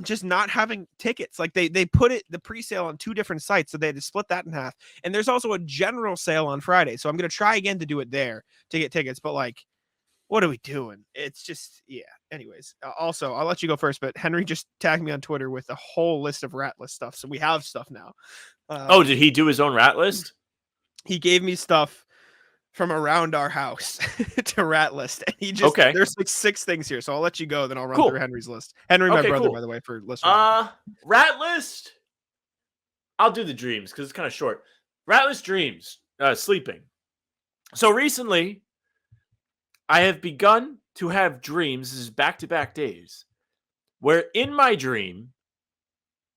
just not having tickets. Like they put the pre-sale on 2 different sites. So they had to split that in half. And there's also a general sale on Friday. So I'm going to try again to do it there to get tickets. But like, what are we doing? It's just, yeah. Anyways, also I'll let you go first, but Henry just tagged me on Twitter with a whole list of rat list stuff. So we have stuff now. Did he do his own rat list? He gave me stuff from around our house to rat list. And he just, there's like 6 things here. So I'll let you go. Then I'll run through Henry's list. Henry, my brother, by the way, for listeners. Rat list. I'll do the dreams because it's kind of short. Rat list dreams, sleeping. So recently I have begun to have dreams. This is back-to-back days where in my dream,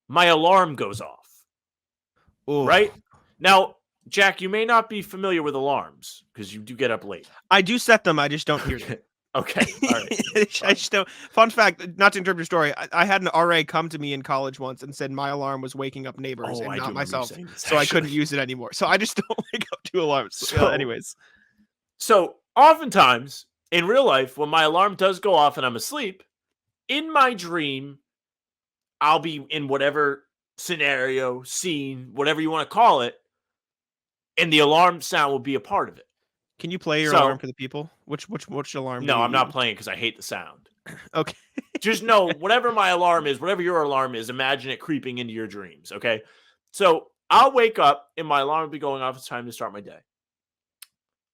my alarm goes off. Ooh. Right now, Jack, you may not be familiar with alarms because you do get up late. I do set them. I just don't hear them. Okay. All right. I just don't. Fun fact, not to interrupt your story, I had an RA come to me in college once and said my alarm was waking up neighbors and not myself. So I couldn't use it anymore. So I just don't wake up to alarms. So, anyways. So oftentimes in real life, when my alarm does go off and I'm asleep, in my dream, I'll be in whatever scenario, scene, whatever you want to call it, and the alarm sound will be a part of it. Can you play your alarm for the people? Which alarm? No, I'm not playing because I hate the sound. Okay. Just know whatever my alarm is, whatever your alarm is, imagine it creeping into your dreams. Okay. So I'll wake up and my alarm will be going off. It's time to start my day.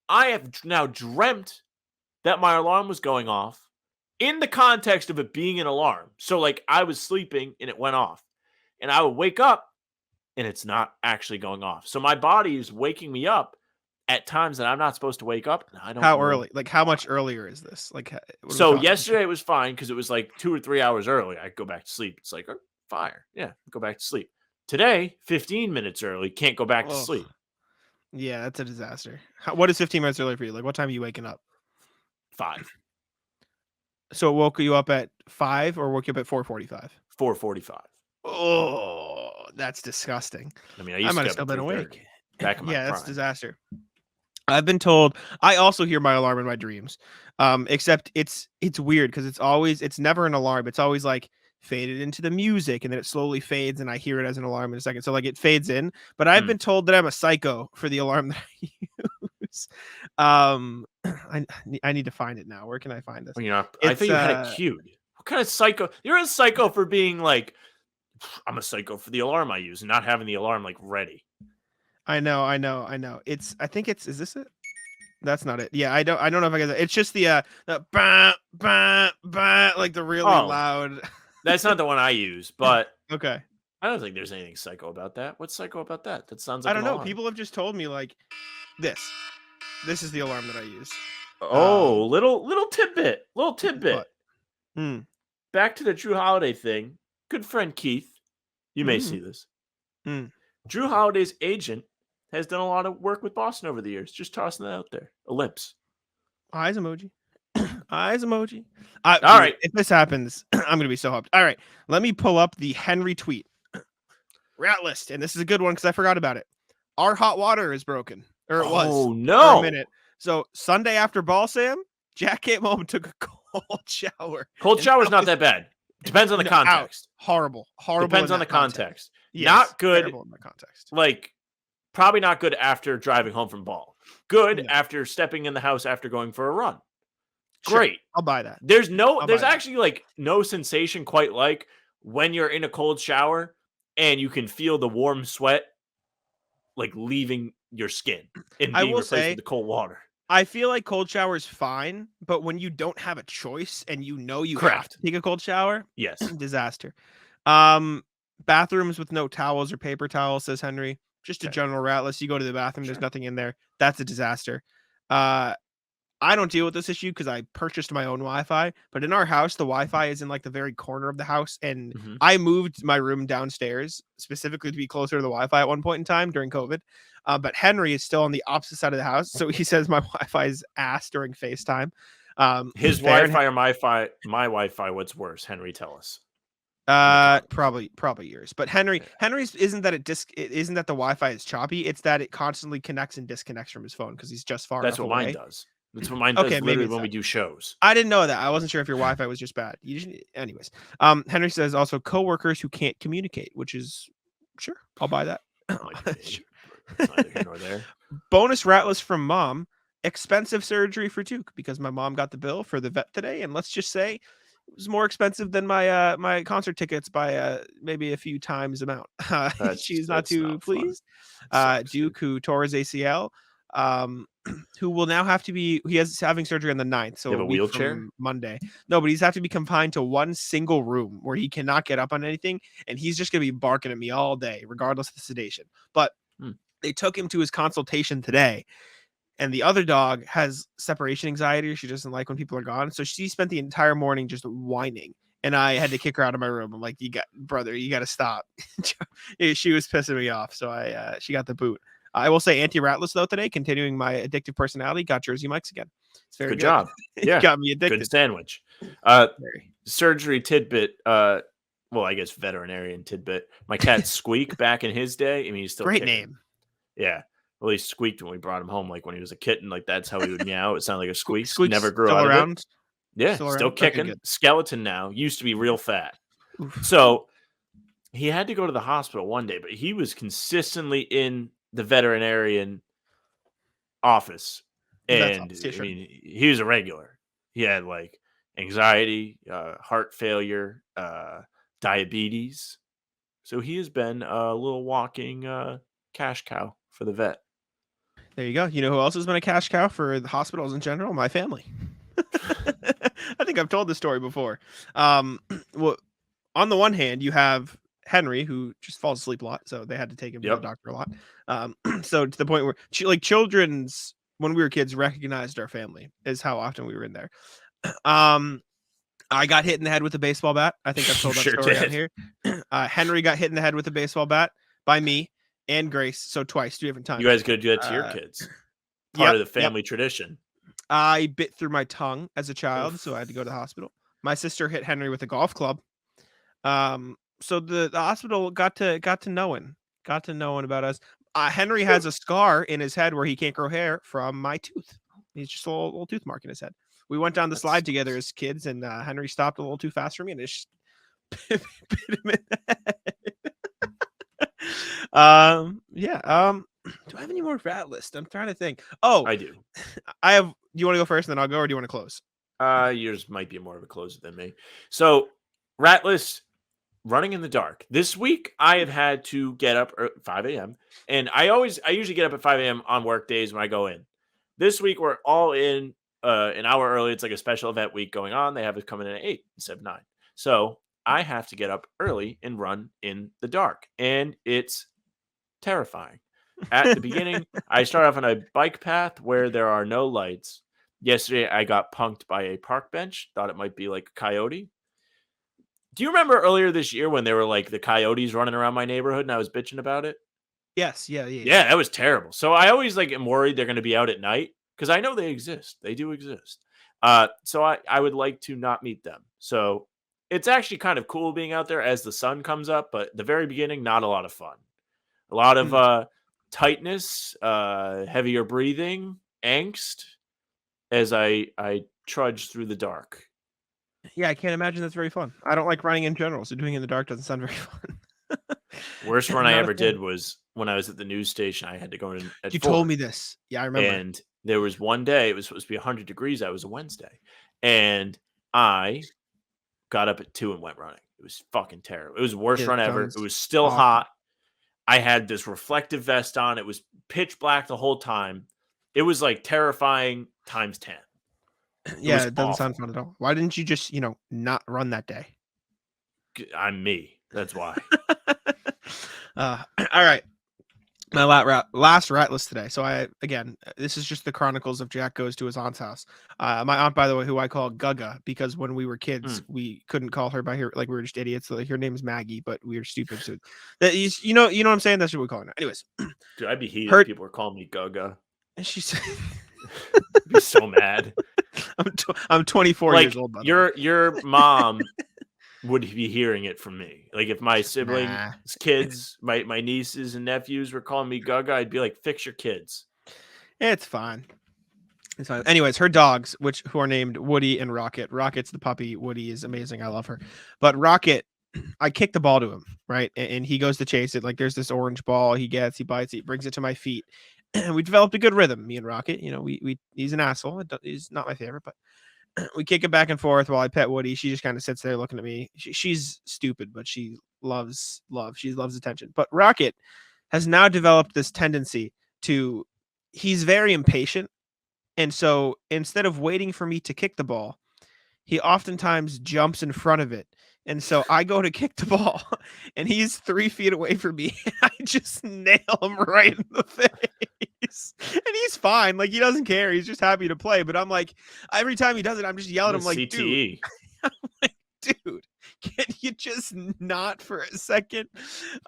I have now dreamt that my alarm was going off in the context of it being an alarm. So like I was sleeping and it went off and I would wake up and it's not actually going off. So my body is waking me up at times that I'm not supposed to wake up. And I don't know. Early? Like how much earlier is this? Like so yesterday it was fine because it was like 2 or 3 hours early. I go back to sleep. It's like fire. Yeah, go back to sleep. Today, 15 minutes early, can't go back to sleep. Yeah, that's a disaster. What is 15 minutes early for you? Like what time are you waking up? 5. So it woke you up at 5 or woke you up at 4:45? 4:45. Oh, that's disgusting. I mean, I might have still been awake. Back in my prime. That's disaster. I've been told. I also hear my alarm in my dreams. Except it's weird because it's never an alarm. It's always like faded into the music and then it slowly fades and I hear it as an alarm in a second. So like it fades in. But I've been told that I'm a psycho for the alarm that I use. I need to find it now. Where can I find this? Well, I think you had it queued. What kind of psycho? You're a psycho for being like, I'm a psycho for the alarm I use and not having the alarm like ready. I know. Is this it? That's not it. Yeah, I don't know if I get it. It's just the bah, bah, bah, like the really loud. That's not the one I use, but okay. I don't think there's anything psycho about that. What's psycho about that? That sounds like I don't know. Alarm. People have just told me like this. This is the alarm that I use. Oh, little tidbit. Little tidbit. Back to the Jrue Holiday thing. Good friend Keith. You may see this. Jrue Holiday's agent has done a lot of work with Boston over the years. Just tossing that out there. Ellipse. Eyes emoji. Eyes emoji. All right. If this happens, I'm going to be so hyped. All right. Let me pull up the Henry tweet. Rat list. And this is a good one because I forgot about it. Our hot water is broken. Or it was. Oh, no. For a minute. So Sunday after ball, Sam, Jack came home and took a cold shower. Cold shower's not that bad. Depends on the context. Horrible. Depends on the context. Yes, not good. Terrible in that context. Like, probably not good after driving home from ball. Good No. after stepping in the house after going for a run. Sure, Great. I'll buy that. There's I'll buy that. actually like no sensation quite like when you're in a cold shower and you can feel the warm sweat like leaving your skin and being replaced with the cold water. I feel like cold shower is fine, but when you don't have a choice and you know you Correct. have to take a cold shower, Yes. disaster. Bathrooms with no towels or paper towels, says Henry. Just a general rat list. You go to the bathroom, there's nothing in there. That's a disaster. I don't deal with this issue because I purchased my own Wi-Fi, but in our house, the Wi-Fi is in like the very corner of the house. And I moved my room downstairs specifically to be closer to the Wi-Fi at one point in time during COVID. But Henry is still on the opposite side of the house. So he says my Wi-Fi is ass during FaceTime. His Wi-Fi or my Wi-Fi, what's worse? Henry, tell us. Probably yours. But Henry's isn't that it isn't that the Wi-Fi is choppy. It's that it constantly connects and disconnects from his phone because he's just far enough away. That's what mine does. That's what mine does literally when we do shows. I didn't know that. I wasn't sure if your Wi-Fi was just bad. Anyways, Henry says also coworkers who can't communicate, which is sure. I'll buy that. Sure. It's neither here nor there. Bonus rat list from mom. Expensive surgery for Duke because my mom got the bill for the vet today, and let's just say it was more expensive than my my concert tickets by maybe a few times amount. She's not too pleased. Duke, who tore his ACL, who will now have to be having surgery on the 9th. So you have a wheelchair Monday. No, but he's have to be confined to one single room where he cannot get up on anything, and he's just gonna be barking at me all day, regardless of the sedation. But they took him to his consultation today. And the other dog has separation anxiety. She doesn't like when people are gone. So she spent the entire morning just whining. And I had to kick her out of my room. I'm like, you got to stop. She was pissing me off. So she got the boot. I will say anti-ratless though today, continuing my addictive personality, got Jersey Mike's again. It's very good. Job. Yeah. Got me addicted. Good sandwich. Surgery tidbit. Well, I guess veterinarian tidbit. My cat Squeak back in his day. I mean, he's still great kicking. name. Yeah. Well, he squeaked when we brought him home, like when he was a kitten. Like that's how he would meow. It sounded like a squeak. Squeak's never grew still out around. Of it. Yeah, still kicking. Okay, skeleton now. Used to be real fat. So he had to go to the hospital one day, but he was consistently in the veterinarian office, and I mean, he was a regular. He had like anxiety, heart failure, diabetes. So he has been a little walking cash cow for the vet. There you go. You know who else has been a cash cow for the hospitals in general? My family. I think I've told this story before. Well, on the one hand, you have Henry, who just falls asleep a lot, so they had to take him to the doctor a lot. So to the point where children's, when we were kids, recognized our family is how often we were in there. I got hit in the head with a baseball bat. I think I've told that story out here. Henry got hit in the head with a baseball bat by me and Grace, so twice, 2 different times. You guys could do that to your kids. Part of the family tradition. I bit through my tongue as a child, so I had to go to the hospital. My sister hit Henry with a golf club. So the hospital got to knowing about us. Henry has a scar in his head where he can't grow hair from my tooth. He's just a little tooth mark in his head. We went down the slide together as kids, and Henry stopped a little too fast for me, and it just bit him in the head. Do I have any more rat list? I'm trying to think. Oh, I do. I have. Do you want to go first, and then I'll go, or do you want to close? Yours might be more of a closer than me. So, rat list, running in the dark. This week, I have had to get up at 5 a.m. And I usually get up at 5 a.m. on work days when I go in. This week, we're all in an hour early. It's like a special event week going on. They have it coming in at 8 instead of 9. So I have to get up early and run in the dark. And it's terrifying. At the beginning, I start off on a bike path where there are no lights. Yesterday, I got punked by a park bench. Thought it might be like a coyote. Do you remember earlier this year when there were like the coyotes running around my neighborhood and I was bitching about it? Yes. Yeah, that was terrible. So I always am worried they're going to be out at night because I know they exist. They do exist. So I would like to not meet them. So it's actually kind of cool being out there as the sun comes up, but the very beginning, not a lot of fun. A lot of tightness, heavier breathing, angst as I trudge through the dark. Yeah, I can't imagine that's very fun. I don't like running in general, so doing it in the dark doesn't sound very fun. Worst run I ever did was when I was at the news station. I had to go in at You 4. told me this. Yeah, I remember. And there was one day, it was supposed to be 100 degrees. That was a Wednesday. And I got up at 2 and went running. It was fucking terrible. It was the worst run ever. It was still hot. I had this reflective vest on. It was pitch black the whole time. It was like terrifying times 10. Yeah, it doesn't sound fun at all. Why didn't you just, not run that day? I'm me. That's why. All right. My last rat list today. So this is just the chronicles of Jack goes to his aunt's house. My aunt, by the way, who I call Gaga, because when we were kids, we couldn't call her by her, like we were just idiots. So like, her name is Maggie, but we were stupid. So that is, you know what I'm saying? That's what we call her. Anyways, dude, I'd be heated if people were calling me Gaga. And she said, I'd be so mad. I'm 24 years old. By your mom would be hearing it from me. Like if my siblings, kids, my nieces and nephews were calling me Gaga, I'd be like, fix your kids. It's fine. It's fine. Anyways, her dogs, who are named Woody and Rocket. Rocket's the puppy. Woody is amazing. I love her. But Rocket, I kick the ball to him, right? And he goes to chase it. Like there's this orange ball he gets, he bites it, he brings it to my feet. And we developed a good rhythm, me and Rocket. He's an asshole. He's not my favorite, but we kick it back and forth while I pet Woody. She just kind of sits there looking at me. She's stupid, but she loves love. She loves attention. But Rocket has now developed this tendency he's very impatient. And so instead of waiting for me to kick the ball, he oftentimes jumps in front of it. And so I go to kick the ball and he's 3 feet away from me. And I just nail him right in the face. And he's fine. Like he doesn't care. He's just happy to play. But I'm like, every time he does it, I'm just yelling at him like, CTE. dude, can you just not for a second?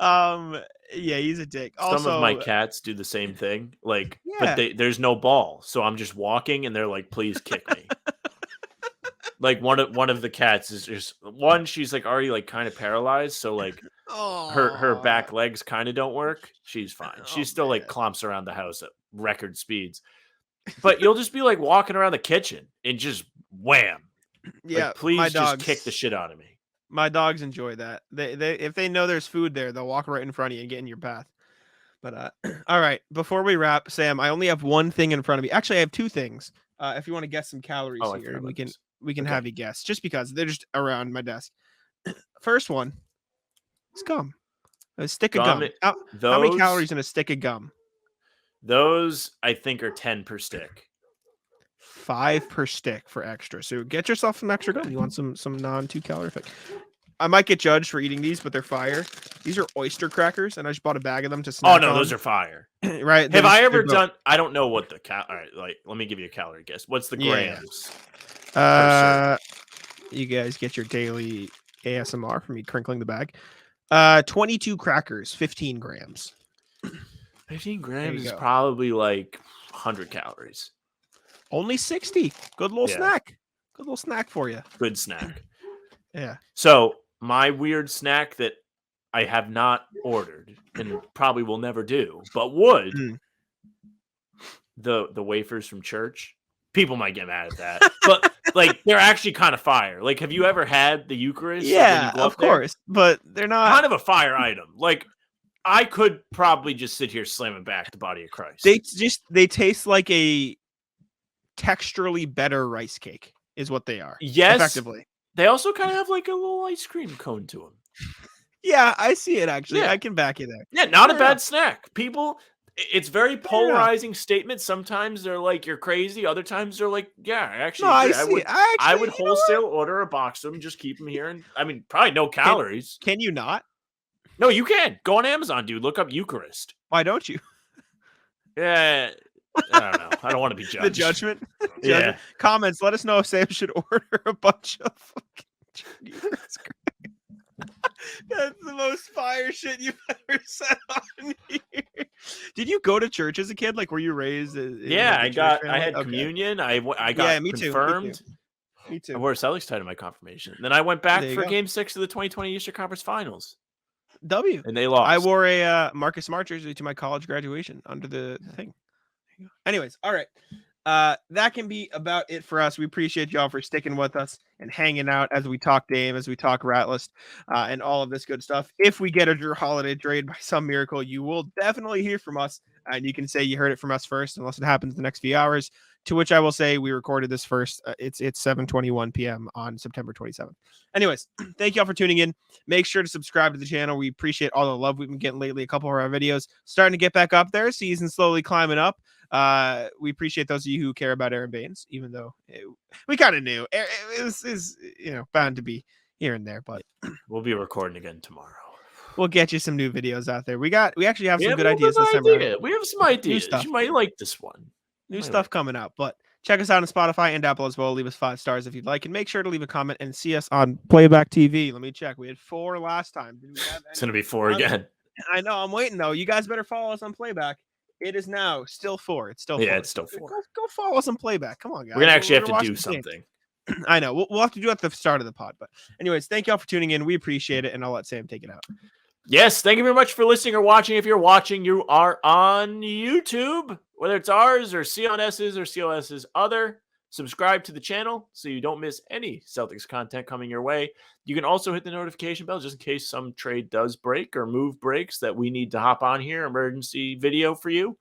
Yeah, he's a dick. Some Also, of my cats do the same thing. Like, but there's no ball. So I'm just walking and they're like, please kick me. Like one of the cats is just she's like already like kind of paralyzed, so like her back legs kind of don't work. She's fine. She still like clomps around the house at record speeds. But you'll just be like walking around the kitchen and just wham. Yeah, like, please just kick the shit out of me. My dogs enjoy that. They if they know there's food there, they'll walk right in front of you and get in your path. But all right, before we wrap, Sam, I only have one thing in front of me. Actually, I have 2 things. If you want to guess some calories here, we can have you guess, just because they're just around my desk. First one is gum. A stick of gum. How many calories in a stick of gum? Those, I think, are 10 per stick. 5 per stick for extra. So get yourself some extra gum. You want some non-2 calorie effect. I might get judged for eating these, but they're fire. These are oyster crackers, and I just bought a bag of them to snack on. Those are fire. Right? Have I ever done? I don't know what the all right. Like, let me give you a calorie guess. What's the grams? You guys get your daily ASMR from me crinkling the bag. 22 crackers, 15 grams. 15 grams is probably like 100 calories. Only 60. Good little snack. Good little snack for you. Good snack. Yeah. So my weird snack that I have not ordered and probably will never do, but would the wafers from church. People might get mad at that, but like they're actually kind of fire. Like, have you ever had the Eucharist? Yeah, of course, but they're not kind of a fire item. Like, I could probably just sit here slamming back the body of Christ. They taste like a texturally better rice cake, is what they are. Yes, effectively. They also kind of have like a little ice cream cone to them. Yeah, I see it actually. Yeah. I can back you there. Yeah, not a bad snack. People, it's very polarizing statement. Sometimes they're like, you're crazy. Other times they're like, yeah, actually, I would wholesale order a box of them, just keep them here. And I mean, probably no calories. Can you not? No, you can. Go on Amazon, dude. Look up Eucharist. Why don't you? Yeah. I don't know. I don't want to be judged. The judgment? Yeah. Comments. Let us know if Sam should order a bunch of fucking Eucharist. That's the most fire shit you've ever said on here. Did you go to church as a kid? Like, were you raised? Yeah, I had communion. I got confirmed. Me too. I wore a Celtics tie to my confirmation. Then I went back for Game 6 of the 2020 Eastern Conference Finals. And they lost. I wore a Marcus Smart jersey to my college graduation under the thing. Anyways, all right. that can be about it for us. We appreciate y'all for sticking with us and hanging out as we talk Dame, as we talk Rat List, and all of this good stuff. If we get a Jrue Holiday trade by some miracle, you will definitely hear from us, and you can say you heard it from us first, unless it happens the next few hours. To which I will say we recorded this first. It's 7:21 p.m. on September 27th. Anyways, thank y'all for tuning in. Make sure to subscribe to the channel. We appreciate all the love we've been getting lately. A couple of our videos starting to get back up there. Season slowly climbing up. We appreciate those of you who care about Aaron Baines, even though we kind of knew it is bound to be here and there, but we'll be recording again tomorrow. We'll get you some new videos out there. We actually have some good ideas this time around. We have some ideas. You might like this one. New stuff coming out, but check us out on Spotify and Apple as well. Leave us 5 stars if you'd like, and make sure to leave a comment and see us on Playback TV. Let me check. We had 4 last time. It's going to be 4 again. I know. I'm waiting though. You guys better follow us on Playback. It is now still 4. It's still 4. Yeah, it's still 4. Go follow us on Playback. Come on, guys. We're going to actually have to do something. I know. We'll have to do it at the start of the pod. But anyways, thank y'all for tuning in. We appreciate it, and I'll let Sam take it out. Yes, thank you very much for listening or watching. If you're watching, you are on YouTube, whether it's ours or CLS's or CLS's other. Subscribe to the channel so you don't miss any Celtics content coming your way. You can also hit the notification bell just in case some trade does break or move breaks that we need to hop on here. Emergency video for you.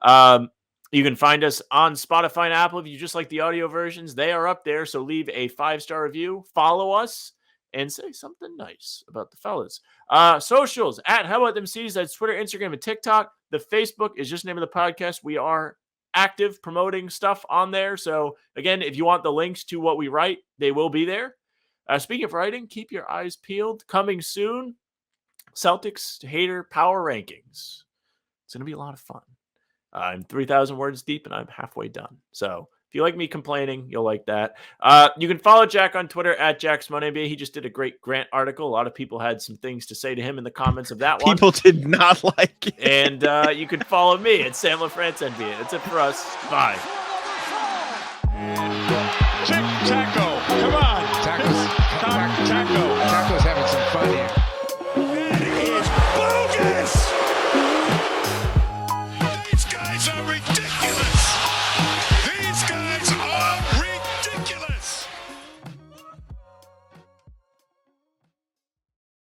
You can find us on Spotify and Apple if you just like the audio versions. They are up there, so leave a 5-star review. Follow us. And say something nice about the fellas. Socials at How About Them C's. That's Twitter, Instagram, and TikTok. The Facebook is just the name of the podcast. We are active promoting stuff on there. So again, if you want the links to what we write, they will be there. Speaking of writing, keep your eyes peeled. Coming soon, Celtics hater power rankings. It's going to be a lot of fun. I'm 3,000 words deep and I'm halfway done. So if you like me complaining, you'll like that. You can follow Jack on Twitter at JackSmonNBA. He just did a great Grant article. A lot of people had some things to say to him in the comments of that one. People did not like it. And you can follow me at Sam LaFrance-NBA. That's it for us. Bye. Taco, come on. Taco's having some fun here. That is bogus! These guys are ridiculous!